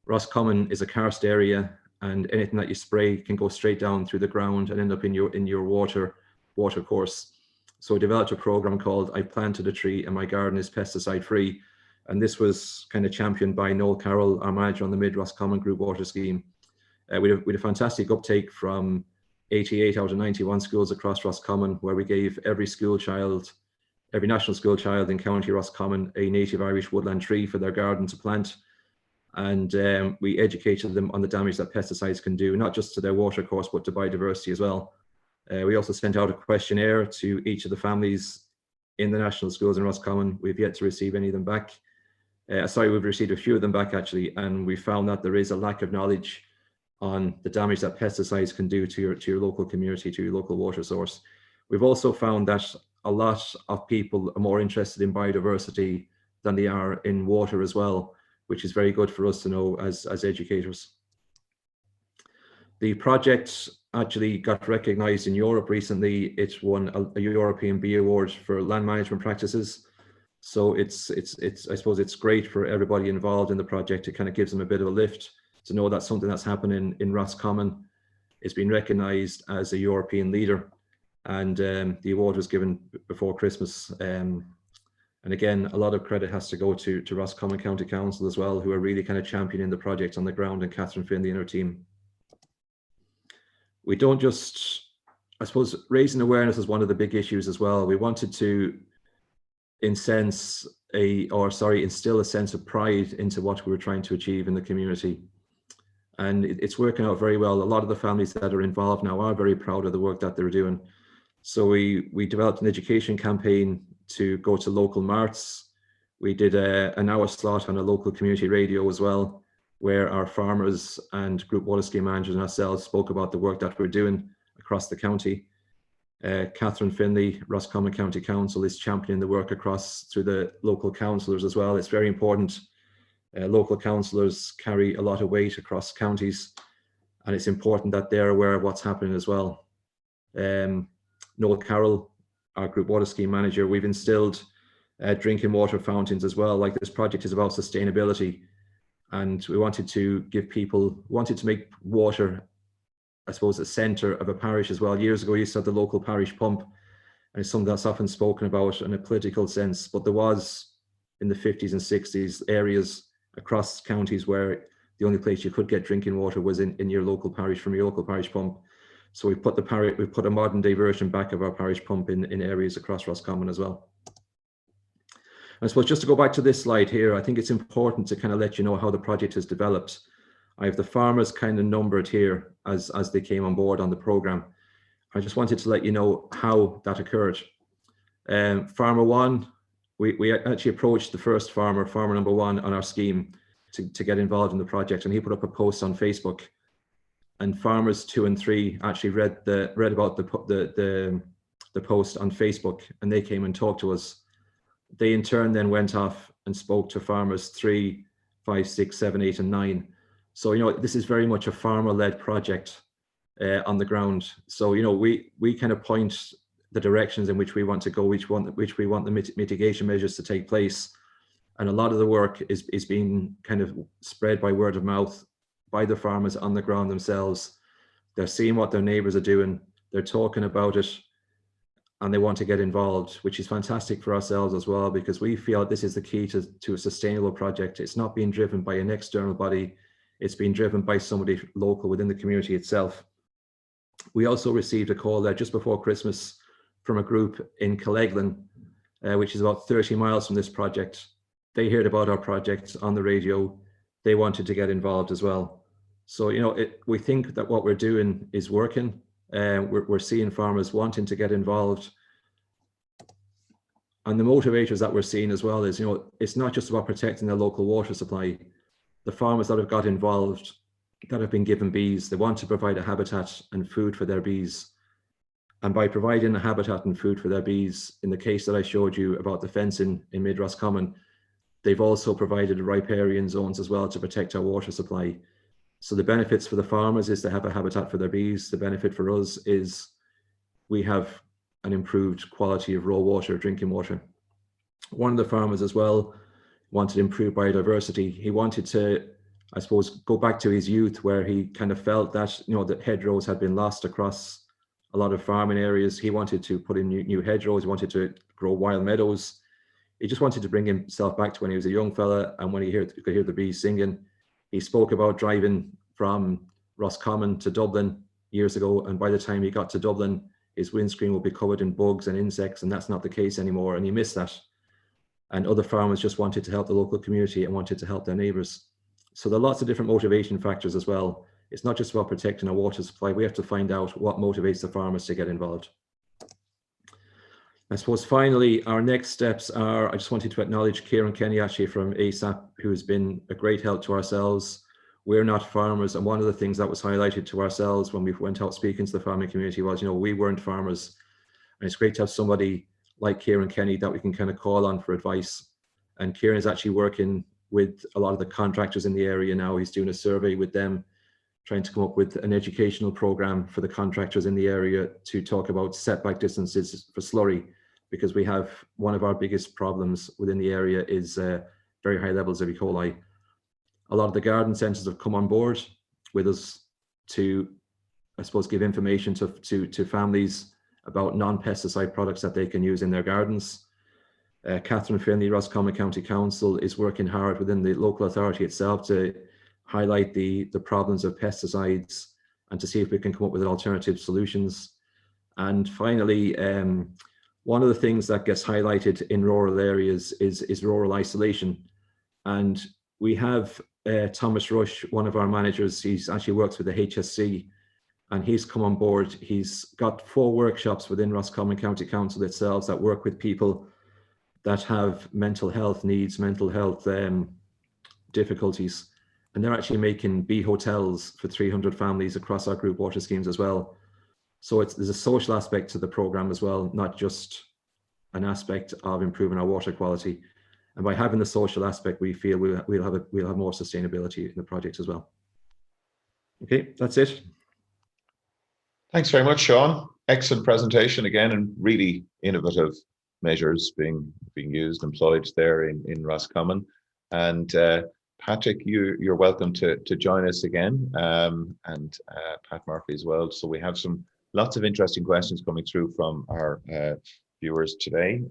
Roscommon is a karst area, and anything that you spray can go straight down through the ground and end up in your water course. So we developed a program called I Planted a Tree and My Garden is Pesticide Free. And this was kind of championed by Noel Carroll, our manager on the Mid Roscommon Group Water Scheme. We had a fantastic uptake from 88 out of 91 schools across Roscommon, where we gave every national school child in County Roscommon a native Irish woodland tree for their garden to plant. And we educated them on the damage that pesticides can do, not just to their water course, but to biodiversity as well. We also sent out a questionnaire to each of the families in the national schools in Roscommon. We've yet to receive any of them back. We've received a few of them back actually, and we found that there is a lack of knowledge on the damage that pesticides can do to your local community, to your local water source. We've also found that a lot of people are more interested in biodiversity than they are in water as well, which is very good for us to know as educators. The project actually got recognized in Europe recently. It won a European Bee Award for land management practices. So I suppose it's great for everybody involved in the project. It kind of gives them a bit of a lift to know that something that's happening in Roscommon is being recognized as a European leader. And the award was given before Christmas. And again, a lot of credit has to go to Roscommon County Council as well, who are really kind of championing the project on the ground, and Catherine Finley and her team. We don't just, I suppose, raising awareness is one of the big issues as well. We wanted to instill a sense of pride into what we were trying to achieve in the community. And it's working out very well. A lot of the families that are involved now are very proud of the work that they're doing. So we developed an education campaign to go to local marts. We did an hour slot on a local community radio as well, where our farmers and group water scheme managers and ourselves spoke about the work that we're doing across the county. Catherine Finley, Roscommon County Council, is championing the work through the local councillors as well. It's very important. Local councillors carry a lot of weight across counties, and it's important that they're aware of what's happening as well. Noel Carroll, our group water scheme manager, we've instilled drinking water fountains as well. Like, this project is about sustainability, and we wanted to make water, I suppose, a centre of a parish as well. Years ago, you used to have the local parish pump, and it's something that's often spoken about in a political sense, but there was in the 50s and 60s areas across counties where the only place you could get drinking water was in your local parish, from your local parish pump. So we put a modern day version back of our parish pump in areas across Roscommon as well. I suppose just to go back to this slide here, I think it's important to kind of let you know how the project has developed. I have the farmers kind of numbered here as they came on board on the program. I just wanted to let you know how that occurred. Farmer one, we actually approached the first farmer number one on our scheme to get involved in the project, and he put up a post on Facebook, and farmers 2 and 3 actually read about the post on Facebook, and they came and talked to us. They in turn then went off and spoke to farmers 3, 5, 6, 7, 8, and 9. So, you know, this is very much a farmer-led project on the ground. So, you know, we kind of point the directions in which we want to go, which we want the mitigation measures to take place. And a lot of the work is being kind of spread by word of mouth by the farmers on the ground themselves. They're seeing what their neighbours are doing, they're talking about it, and they want to get involved, which is fantastic for ourselves as well, because we feel this is the key to a sustainable project. It's not being driven by an external body, it's being driven by somebody local within the community itself. We also received a call there just before Christmas from a group in Colleglin, which is about 30 miles from this project. They heard about our project on the radio. They wanted to get involved as well. So, you know, we think that what we're doing is working. We're seeing farmers wanting to get involved. And the motivators that we're seeing as well is, you know, it's not just about protecting the local water supply. The farmers that have got involved, that have been given bees, they want to provide a habitat and food for their bees. And by providing a habitat and food for their bees, in the case that I showed you about the fencing in Mid Roscommon, they've also provided riparian zones as well to protect our water supply. So the benefits for the farmers is to have a habitat for their bees. The benefit for us is we have an improved quality of raw water, drinking water. One of the farmers as well wanted improved biodiversity. He wanted to, I suppose, go back to his youth where he kind of felt that, you know, that hedgerows had been lost across a lot of farming areas. He wanted to put in new hedgerows, he wanted to grow wild meadows. He just wanted to bring himself back to when he was a young fella, and when he could hear the bees singing. He spoke about driving from Roscommon to Dublin years ago, and by the time he got to Dublin, his windscreen would be covered in bugs and insects, and that's not the case anymore, and he missed that. And other farmers just wanted to help the local community and wanted to help their neighbours. So there are lots of different motivation factors as well. It's not just about protecting our water supply. We have to find out what motivates the farmers to get involved. I suppose finally, our next steps are, I just wanted to acknowledge Kieran Kenny actually from ASAP, who has been a great help to ourselves. We're not farmers, and one of the things that was highlighted to ourselves when we went out speaking to the farming community was, you know, we weren't farmers. And it's great to have somebody like Kieran Kenny that we can kind of call on for advice. And Kieran is actually working with a lot of the contractors in the area now. He's doing a survey with them, trying to come up with an educational program for the contractors in the area to talk about setback distances for slurry, because we have one of our biggest problems within the area is very high levels of E. coli. A lot of the garden centres have come on board with us to, I suppose, give information to families about non-pesticide products that they can use in their gardens. Catherine Finley, Roscommon County Council, is working hard within the local authority itself to highlight the problems of pesticides and to see if we can come up with alternative solutions. And finally, one of the things that gets highlighted in rural areas is rural isolation. And we have Thomas Rush, one of our managers, he's actually works with the HSC, and he's come on board. He's got 4 workshops within Roscommon County Council itself that work with people that have mental health needs, mental health difficulties. And they're actually making bee hotels for 300 families across our group water schemes as well. So there's a social aspect to the program as well, not just an aspect of improving our water quality. And by having the social aspect, we feel we'll have more sustainability in the project as well. Okay, that's it. Thanks very much, Sean. Excellent presentation again, and really innovative measures being used, employed there in Roscommon. And Patrick, you're welcome to join us again, and Pat Murphy as well. So we have lots of interesting questions coming through from our viewers today.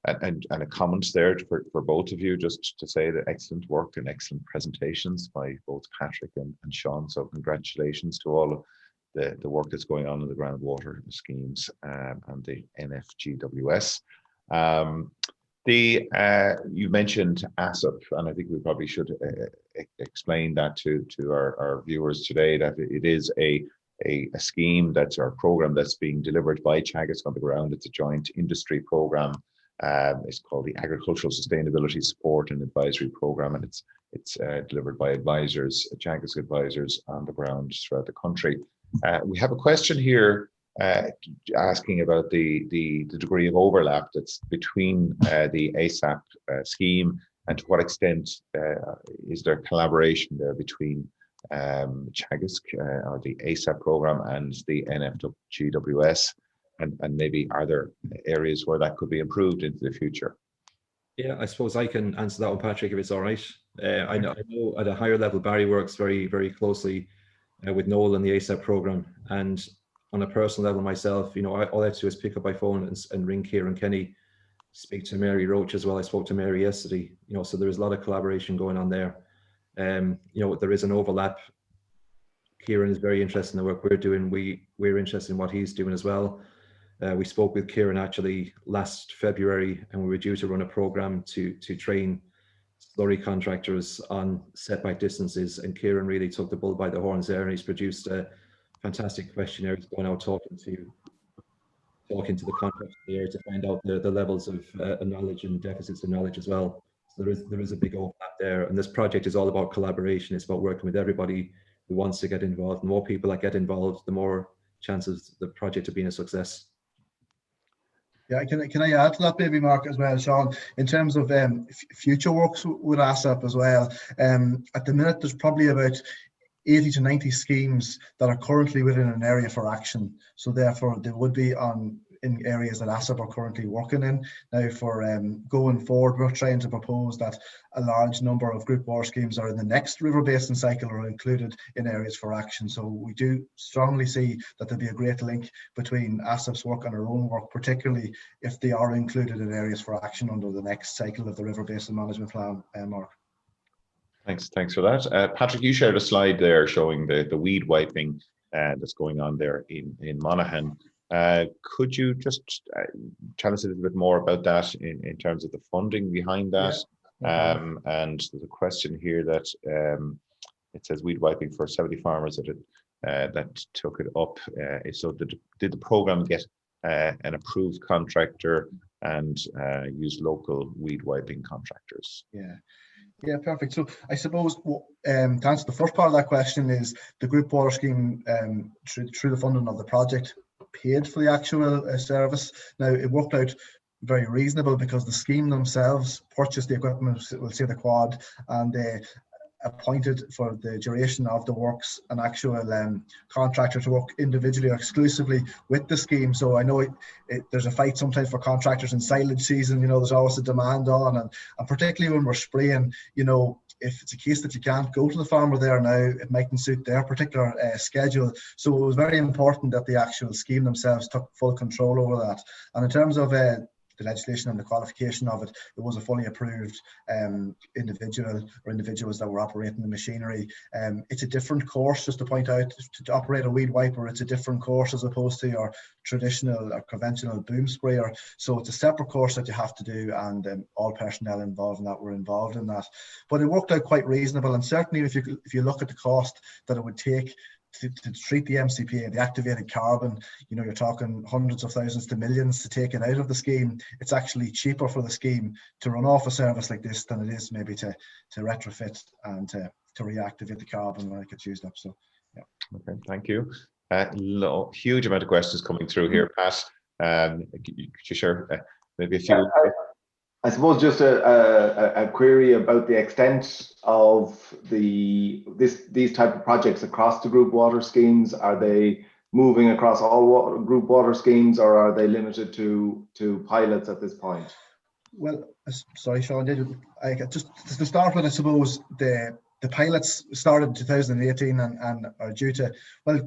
And a comment there for both of you, just to say that excellent work and excellent presentations by both Patrick and Sean. So congratulations to all of the work that's going on in the groundwater schemes and the NFGWS. You mentioned ASAP, and I think we probably should explain that to our viewers today, that it is a scheme, that's our program that's being delivered by Teagasc on the ground. It's a joint industry program. It's called the Agricultural Sustainability Support and Advisory Program, and it's delivered by advisors, Teagasc advisors on the ground throughout the country. We have a question here asking about the degree of overlap that's between the ASAP scheme, and to what extent is there collaboration there between Teagasc or the ASAP program and the NFGWS, and maybe are there areas where that could be improved into the future? Yeah, I suppose I can answer that one, Patrick, if it's all right. I know at a higher level, Barry works very, very closely with Noel and the ASAP program, and on a personal level myself, all I have to do is pick up my phone and ring Kieran Kenny, speak to Mary Roach as well. I spoke to Mary yesterday, so there is a lot of collaboration going on there. There is an overlap. Kieran is very interested in the work we're doing. We're interested in what he's doing as well. We spoke with Kieran actually last February, and we were due to run a program to train slurry contractors on setback distances, and Kieran really took the bull by the horns there, and he's produced a fantastic questionnaire. He's going out talking to the contractors there to find out the levels of knowledge and deficits of knowledge as well. So there is a big overlap there, and this project is all about collaboration. It's about working with everybody who wants to get involved. The more people that get involved, the more chances the project of being a success. Yeah, can I add to that maybe, Mark, as well, Sean, in terms of future works with ASAP as well. At the minute, there's probably about 80 to 90 schemes that are currently within an area for action. So therefore, they would be in areas that ASAP are currently working in. Now, for going forward, we're trying to propose that a large number of group water schemes are in the next river basin cycle are included in areas for action. So we do strongly see that there'll be a great link between ASAP's work and our own work, particularly if they are included in areas for action under the next cycle of the River Basin Management Plan, Mark. Thanks for that. Patrick, you shared a slide there showing the weed wiping that's going on there in Monaghan. Could you just tell us a little bit more about that in terms of the funding behind that? Yeah. And there's a question here that it says weed wiping for 70 farmers that took it up. So did the program get an approved contractor and use local weed wiping contractors? Yeah, perfect. So I suppose to answer the first part of that question is the group water scheme through the funding of the project paid for the actual service. Now, it worked out very reasonable because the scheme themselves purchased the equipment, we'll say the quad, and they appointed for the duration of the works an actual contractor to work individually or exclusively with the scheme. So I know there's a fight sometimes for contractors in silage season, there's always a demand on, and particularly when we're spraying, if it's a case that you can't go to the farmer there now, it mightn't suit their particular schedule. So it was very important that the actual scheme themselves took full control over that. And in terms of the legislation and the qualification of it, it was a fully approved individual or individuals that were operating the machinery. It's a different course, just to point out, to operate a weed wiper, it's a different course as opposed to your traditional or conventional boom sprayer. So it's a separate course that you have to do, and all personnel involved in that were involved in that. But it worked out quite reasonable, and certainly if you look at the cost that it would take to treat the MCPA, the activated carbon, you're talking hundreds of thousands to millions to take it out of the scheme. It's actually cheaper for the scheme to run off a service like this than it is maybe to retrofit and to reactivate the carbon when it gets used up. So, yeah. Okay, thank you. Huge amount of questions coming through here, Pat. Could you share maybe a few? I suppose just a query about the extent of these type of projects across the group water schemes. Are they moving across all group water schemes, or are they limited to pilots at this point? Well, sorry, Sean. Just to start with, I suppose the pilots started in 2018 and are due to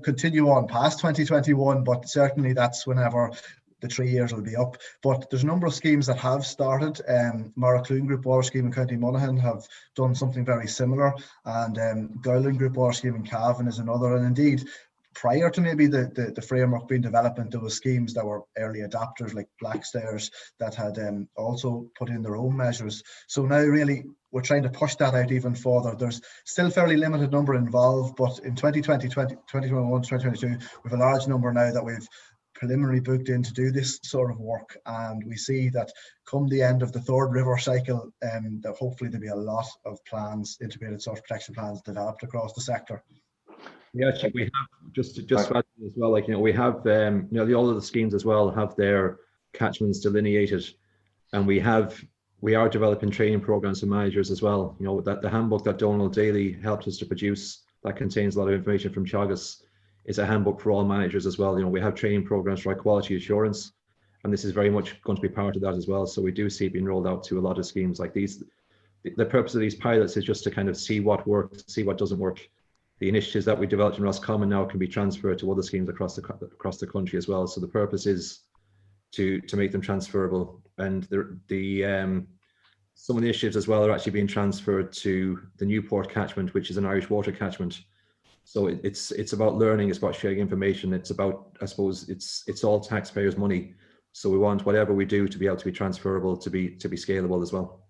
continue on past 2021, but certainly that's whenever the 3 years will be up. But there's a number of schemes that have started. Maracloon Group Water Scheme in County Monaghan have done something very similar, and Gowland Group Water Scheme in Cavan is another. And indeed, prior to maybe the framework being developed, there were schemes that were early adapters like Blackstairs that had also put in their own measures. So now really we're trying to push that out even further. There's still fairly limited number involved, but in 2020, 2021, 2022, we have a large number now that we've preliminary booked in to do this sort of work, and we see that come the end of the third river cycle, that hopefully there'll be a lot of plans, integrated source protection plans developed across the sector. Yeah, actually, we have just as well. Like, we have all of the schemes as well have their catchments delineated, and we are developing training programs for managers as well. That the handbook that Donald Daly helped us to produce that contains a lot of information from Teagasc is a handbook for all managers as well. We have training programs for quality assurance, and this is very much going to be part of that as well. So we do see it being rolled out to a lot of schemes like these. The purpose of these pilots is just to kind of see what works, see what doesn't work. The initiatives that we developed in Roscommon now can be transferred to other schemes across the country as well. So the purpose is to make them transferable, and some of the initiatives as well are actually being transferred to the Newport catchment, which is an Irish water catchment. So it's about learning, it's about sharing information, it's about, I suppose, it's all taxpayers' money. So we want whatever we do to be able to be transferable, to be scalable as well.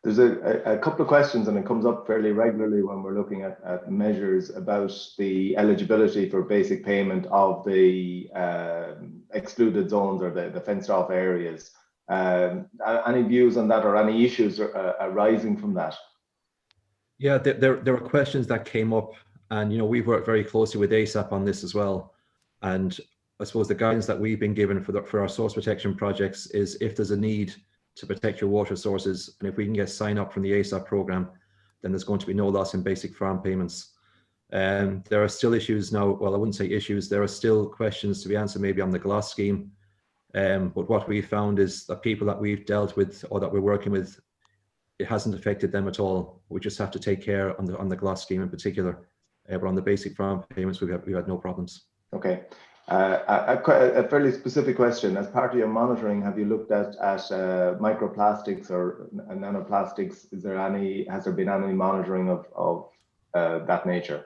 There's a couple of questions, and it comes up fairly regularly when we're looking at measures about the eligibility for basic payment of the excluded zones or the fenced off areas. Any views on that, or any issues arising from that? Yeah, there were questions that came up, and we've worked very closely with ASAP on this as well. And I suppose the guidance that we've been given for our source protection projects is, if there's a need to protect your water sources, and if we can get sign up from the ASAP program, then there's going to be no loss in basic farm payments. There are still issues now. Well, I wouldn't say issues. There are still questions to be answered maybe on the GLOS scheme. But what we found is that people that we've dealt with or that we're working with, it hasn't affected them at all. We just have to take care on the GLOS scheme in particular. But on the basic farm payments, we've had no problems. Okay. A fairly specific question. As part of your monitoring, have you looked at microplastics or nanoplastics? Has there been any monitoring of that nature?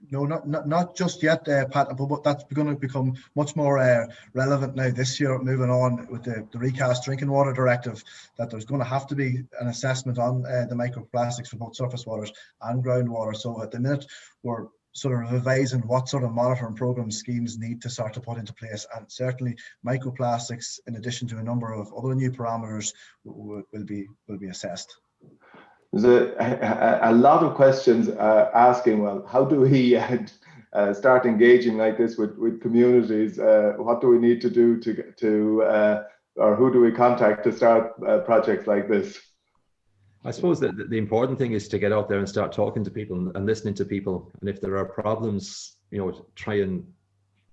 No, not just yet, Pat, but that's going to become much more relevant now this year, moving on with the recast drinking water directive, that there's going to have to be an assessment on the microplastics for both surface waters and groundwater. So at the minute, we're sort of revising what sort of monitoring program schemes need to start to put into place, and certainly microplastics, in addition to a number of other new parameters, will be assessed. There's a lot of questions asking, well, how do we start engaging like this with communities? What do we need to do or who do we contact to start projects like this? I suppose that the important thing is to get out there and start talking to people and listening to people. And if there are problems, try and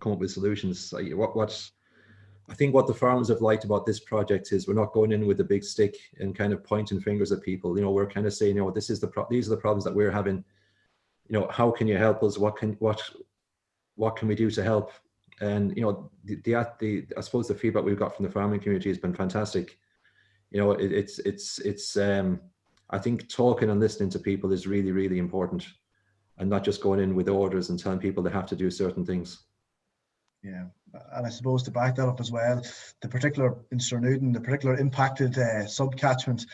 come up with solutions. I think what the farmers have liked about this project is we're not going in with a big stick and kind of pointing fingers at people. We're kind of saying, these are the problems that we're having. How can you help us? What can we do to help? And I suppose the feedback we've got from the farming community has been fantastic. I think talking and listening to people is really, really important, and not just going in with orders and telling people they have to do certain things. Yeah, and I suppose to back that up as well, the particular in Sternuden, the particular impacted sub-catchment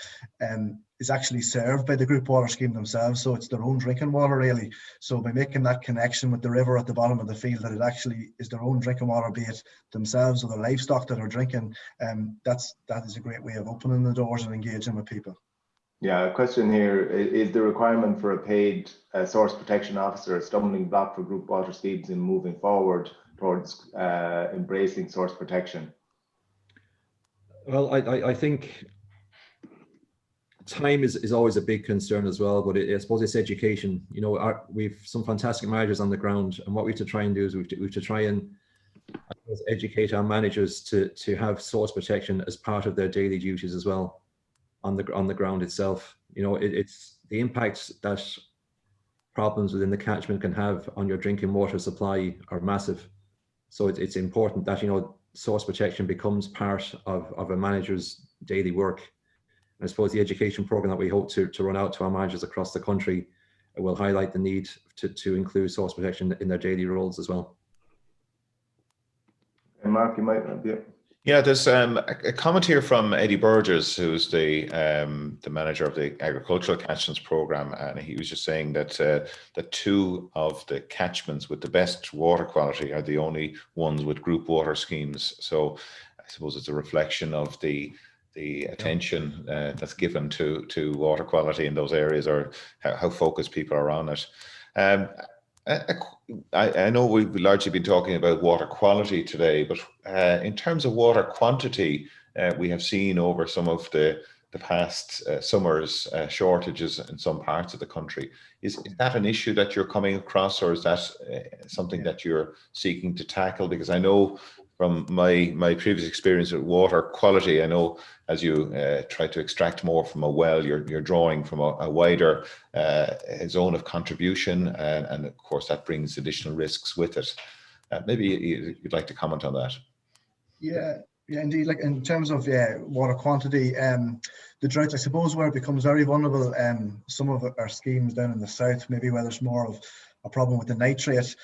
is actually served by the group water scheme themselves, so it's their own drinking water really. So by making that connection with the river at the bottom of the field, that it actually is their own drinking water, be it themselves or the livestock that are drinking, that is a great way of opening the doors and engaging with people. Yeah, a question here, is the requirement for a paid source protection officer a stumbling block for group water schemes in moving forward towards embracing source protection? Well, I think time is always a big concern as well, but I suppose it's education. We've some fantastic managers on the ground, and what we have to try and do is we have to try and educate our managers to have source protection as part of their daily duties as well on the ground itself. It's the impact that problems within the catchment can have on your drinking water supply are massive. So it's important that, you know, source protection becomes part of a manager's daily work. And I suppose the education program that we hope to run out to our managers across the country will highlight the need to include source protection in their daily roles as well. And Mark, you might, yeah. Yeah, there's a comment here from Eddie Burgess, who's the manager of the agricultural catchments program, and he was just saying that that 2 of the catchments with the best water quality are the only ones with group water schemes. So I suppose it's a reflection of the attention that's given to water quality in those areas, or how focused people are on it. I know we've largely been talking about water quality today, but in terms of water quantity, we have seen over some of the past summers shortages in some parts of the country. Is that an issue that you're coming across, or is that something that you're seeking to tackle? Because I know from my previous experience with water quality, I know as you try to extract more from a well, you're drawing from a wider zone of contribution, and of course that brings additional risks with it. Maybe you'd like to comment on that. Yeah, indeed. Like in terms of water quantity, the droughts, I suppose, where it becomes very vulnerable. Some of our schemes down in the south, maybe where there's more of a problem with the nitrate.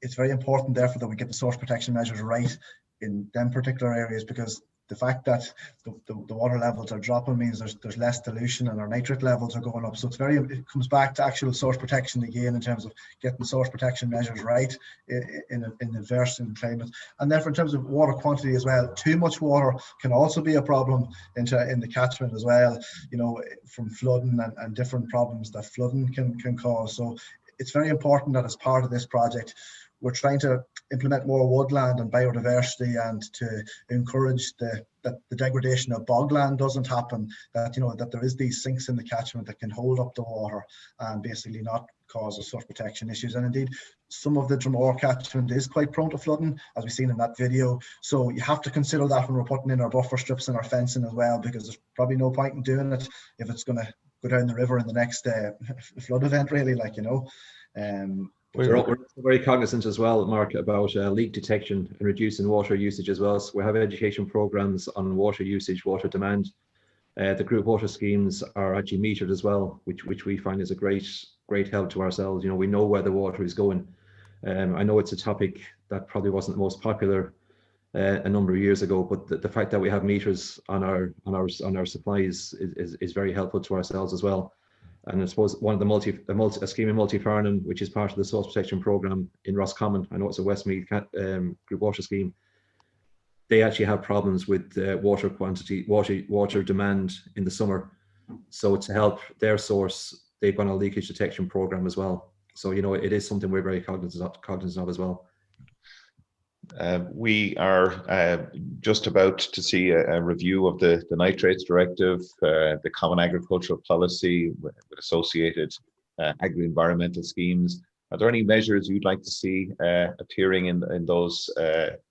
It's very important, therefore, that we get the source protection measures right in them particular areas, because the fact that the water levels are dropping means there's less dilution and our nitrate levels are going up. So it comes back to actual source protection again, in terms of getting source protection measures right in adverse climate. And therefore, in terms of water quantity as well, too much water can also be a problem in the catchment as well, you know, from flooding and different problems that flooding can cause. So it's very important that as part of this project, we're trying to implement more woodland and biodiversity, and to encourage that the degradation of bogland doesn't happen, that, you know, that there is these sinks in the catchment that can hold up the water and basically not cause source protection issues. And indeed, some of the Dromore catchment is quite prone to flooding, as we've seen in that video. So you have to consider that when we're putting in our buffer strips and our fencing as well, because there's probably no point in doing it if it's going to go down the river in the next flood event, really, like, you know. We're very cognizant as well, Mark, about leak detection and reducing water usage as well. So we have education programs on water usage, water demand. The group water schemes are actually metered as well, which we find is a great help to ourselves. You know, we know where the water is going. I know it's a topic that probably wasn't the most popular a number of years ago, but the fact that we have meters on our supplies is very helpful to ourselves as well. And I suppose one of a scheme in Multifarnham, which is part of the source protection program in Roscommon, I know it's a Westmeath group water scheme, they actually have problems with water quantity, water demand in the summer. So to help their source, they've got a leakage detection program as well. So, you know, it is something we're very cognizant of as well. We are just about to see a review of the nitrates directive, the common agricultural policy with associated agri-environmental schemes. Are there any measures you'd like to see appearing in those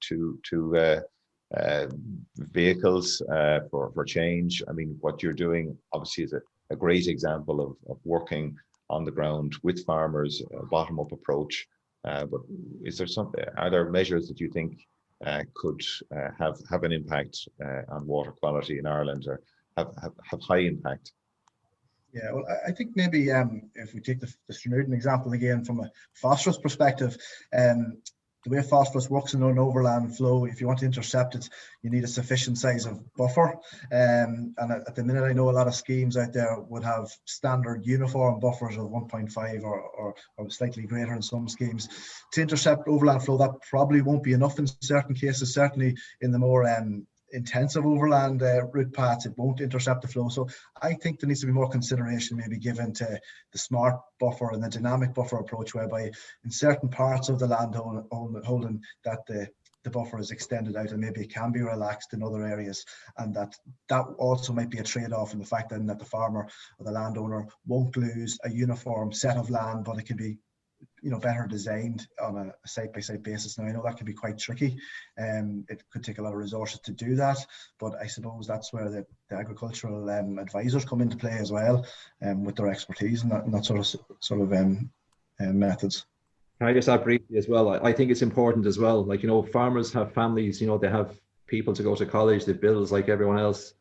two vehicles for change? I mean, what you're doing obviously is a great example of working on the ground with farmers, a bottom-up approach. But are there measures that you think could have an impact on water quality in Ireland, or have high impact? Yeah, well, I think maybe if we take the Stranraer example again from a phosphorus perspective, the way phosphorus works in an overland flow, if you want to intercept it, you need a sufficient size of buffer. And at the minute, I know a lot of schemes out there would have standard uniform buffers of 1.5 or slightly greater in some schemes. To intercept overland flow, that probably won't be enough in certain cases, certainly in the more intensive overland route paths, it won't intercept the flow. So I think there needs to be more consideration maybe given to the smart buffer and the dynamic buffer approach, whereby in certain parts of the land holding that the buffer is extended out and maybe it can be relaxed in other areas, and that also might be a trade-off in the fact that the farmer or the landowner won't lose a uniform set of land, but it can be, you know, better designed on a site-by-site basis. Now, I know that can be quite tricky, it could take a lot of resources to do that, but I suppose that's where the agricultural advisors come into play as well, with their expertise and that sort of methods. Can I just add briefly as well? I think it's important as well. Like, farmers have families, they have people to go to college, they have bills like everyone else.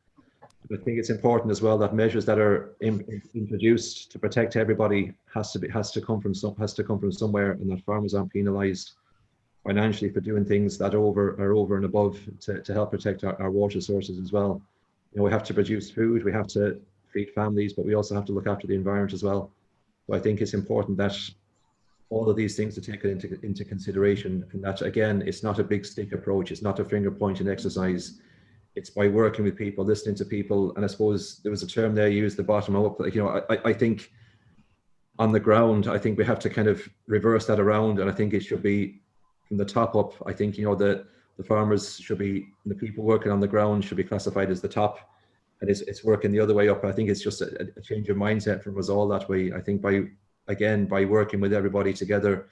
I think it's important as well that measures that are introduced to protect everybody has to come from somewhere, and that farmers aren't penalised financially for doing things that are over and above to help protect our water sources as well. We have to produce food, we have to feed families, but we also have to look after the environment as well. So I think it's important that all of these things are taken into consideration, and that, again, it's not a big stick approach, it's not a finger pointing exercise. It's by working with people, listening to people. And I suppose there was a term there used, the bottom up. Like, I think on the ground, I think we have to kind of reverse that around. And I think it should be from the top up. I think, the farmers should be, the people working on the ground should be classified as the top. And it's working the other way up. I think it's just a change of mindset from us all that way. I think by working with everybody together,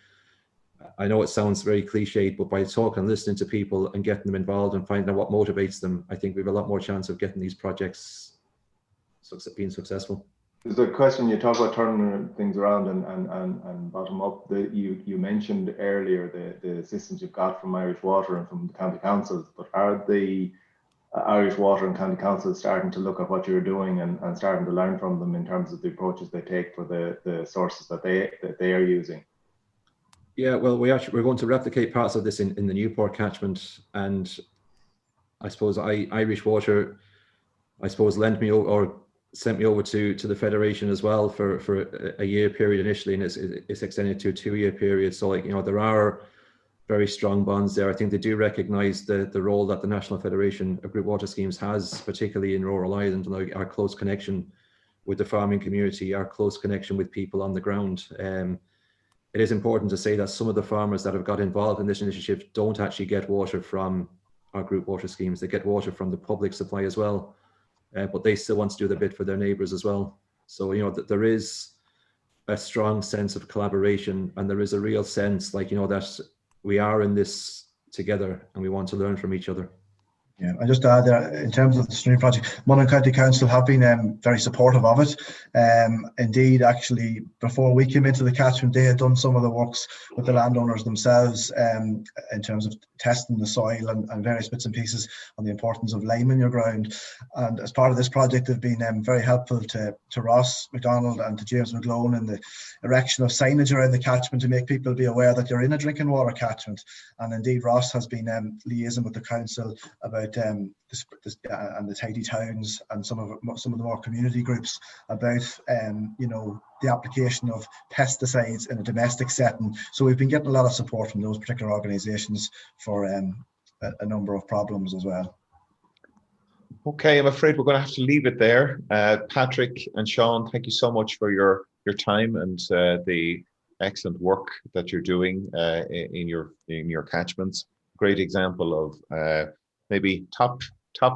I know it sounds very cliched, but by talking and listening to people and getting them involved and finding out what motivates them, I think we have a lot more chance of getting these projects being successful. There's a question, you talk about turning things around and bottom up. You mentioned earlier the assistance you've got from Irish Water and from the county councils, but are the Irish Water and county councils starting to look at what you're doing and starting to learn from them in terms of the approaches they take for the sources that they are using? Yeah, well, we're going to replicate parts of this in the Newport catchment, and I suppose Irish Water, lent me or sent me over to the Federation as well for a year period initially, and it's extended to a 2-year period. So, there are very strong bonds there. I think they do recognise the role that the National Federation of Group Water Schemes has, particularly in rural Ireland, and our close connection with the farming community, our close connection with people on the ground. It is important to say that some of the farmers that have got involved in this initiative don't actually get water from our group water schemes. They get water from the public supply as well, but they still want to do the bit for their neighbours as well. So, there is a strong sense of collaboration, and there is a real sense, that we are in this together and we want to learn from each other. Yeah, I just add there, in terms of the stream project, Monaghan County Council have been very supportive of it. Indeed, actually, before we came into the catchment, they had done some of the works with the landowners themselves in terms of testing the soil and various bits and pieces on the importance of lime in your ground. And as part of this project, they've been very helpful to Ross McDonald and to James McGlone in the erection of signage around the catchment to make people be aware that you're in a drinking water catchment. And indeed, Ross has been liaising with the council about and the tidy towns and some of the more community groups about the application of pesticides in a domestic setting. So we've been getting a lot of support from those particular organisations for a number of problems as well. Okay, I'm afraid we're going to have to leave it there. Patrick and Sean, thank you so much for your time and the excellent work that you're doing in your catchments. Great example of maybe top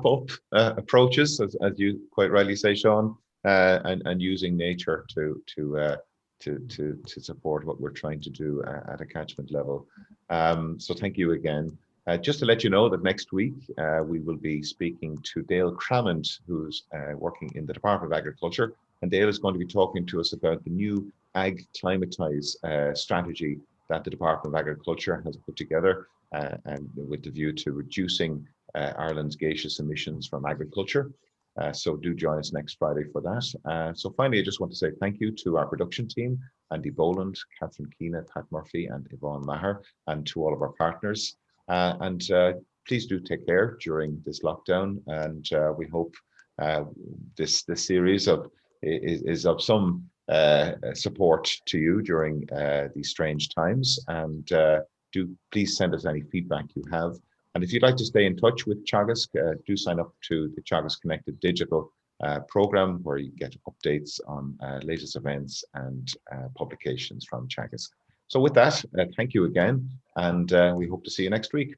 up approaches, as you quite rightly say, Sean, and using nature to support what we're trying to do at a catchment level. So thank you again. Just to let you know that next week we will be speaking to Dale Cramond, who's working in the Department of Agriculture, and Dale is going to be talking to us about the new Ag Climatize strategy that the Department of Agriculture has put together, and with the view to reducing Ireland's gaseous emissions from agriculture. So do join us next Friday for that. So finally, I just want to say thank you to our production team, Andy Boland, Catherine Keena, Pat Murphy, and Yvonne Maher, and to all of our partners. And please do take care during this lockdown. And we hope this series is of some support to you during these strange times. And do please send us any feedback you have. And if you'd like to stay in touch with Teagasc, do sign up to the Teagasc Connected Digital program, where you get updates on latest events and publications from Teagasc. So with that, thank you again, and we hope to see you next week.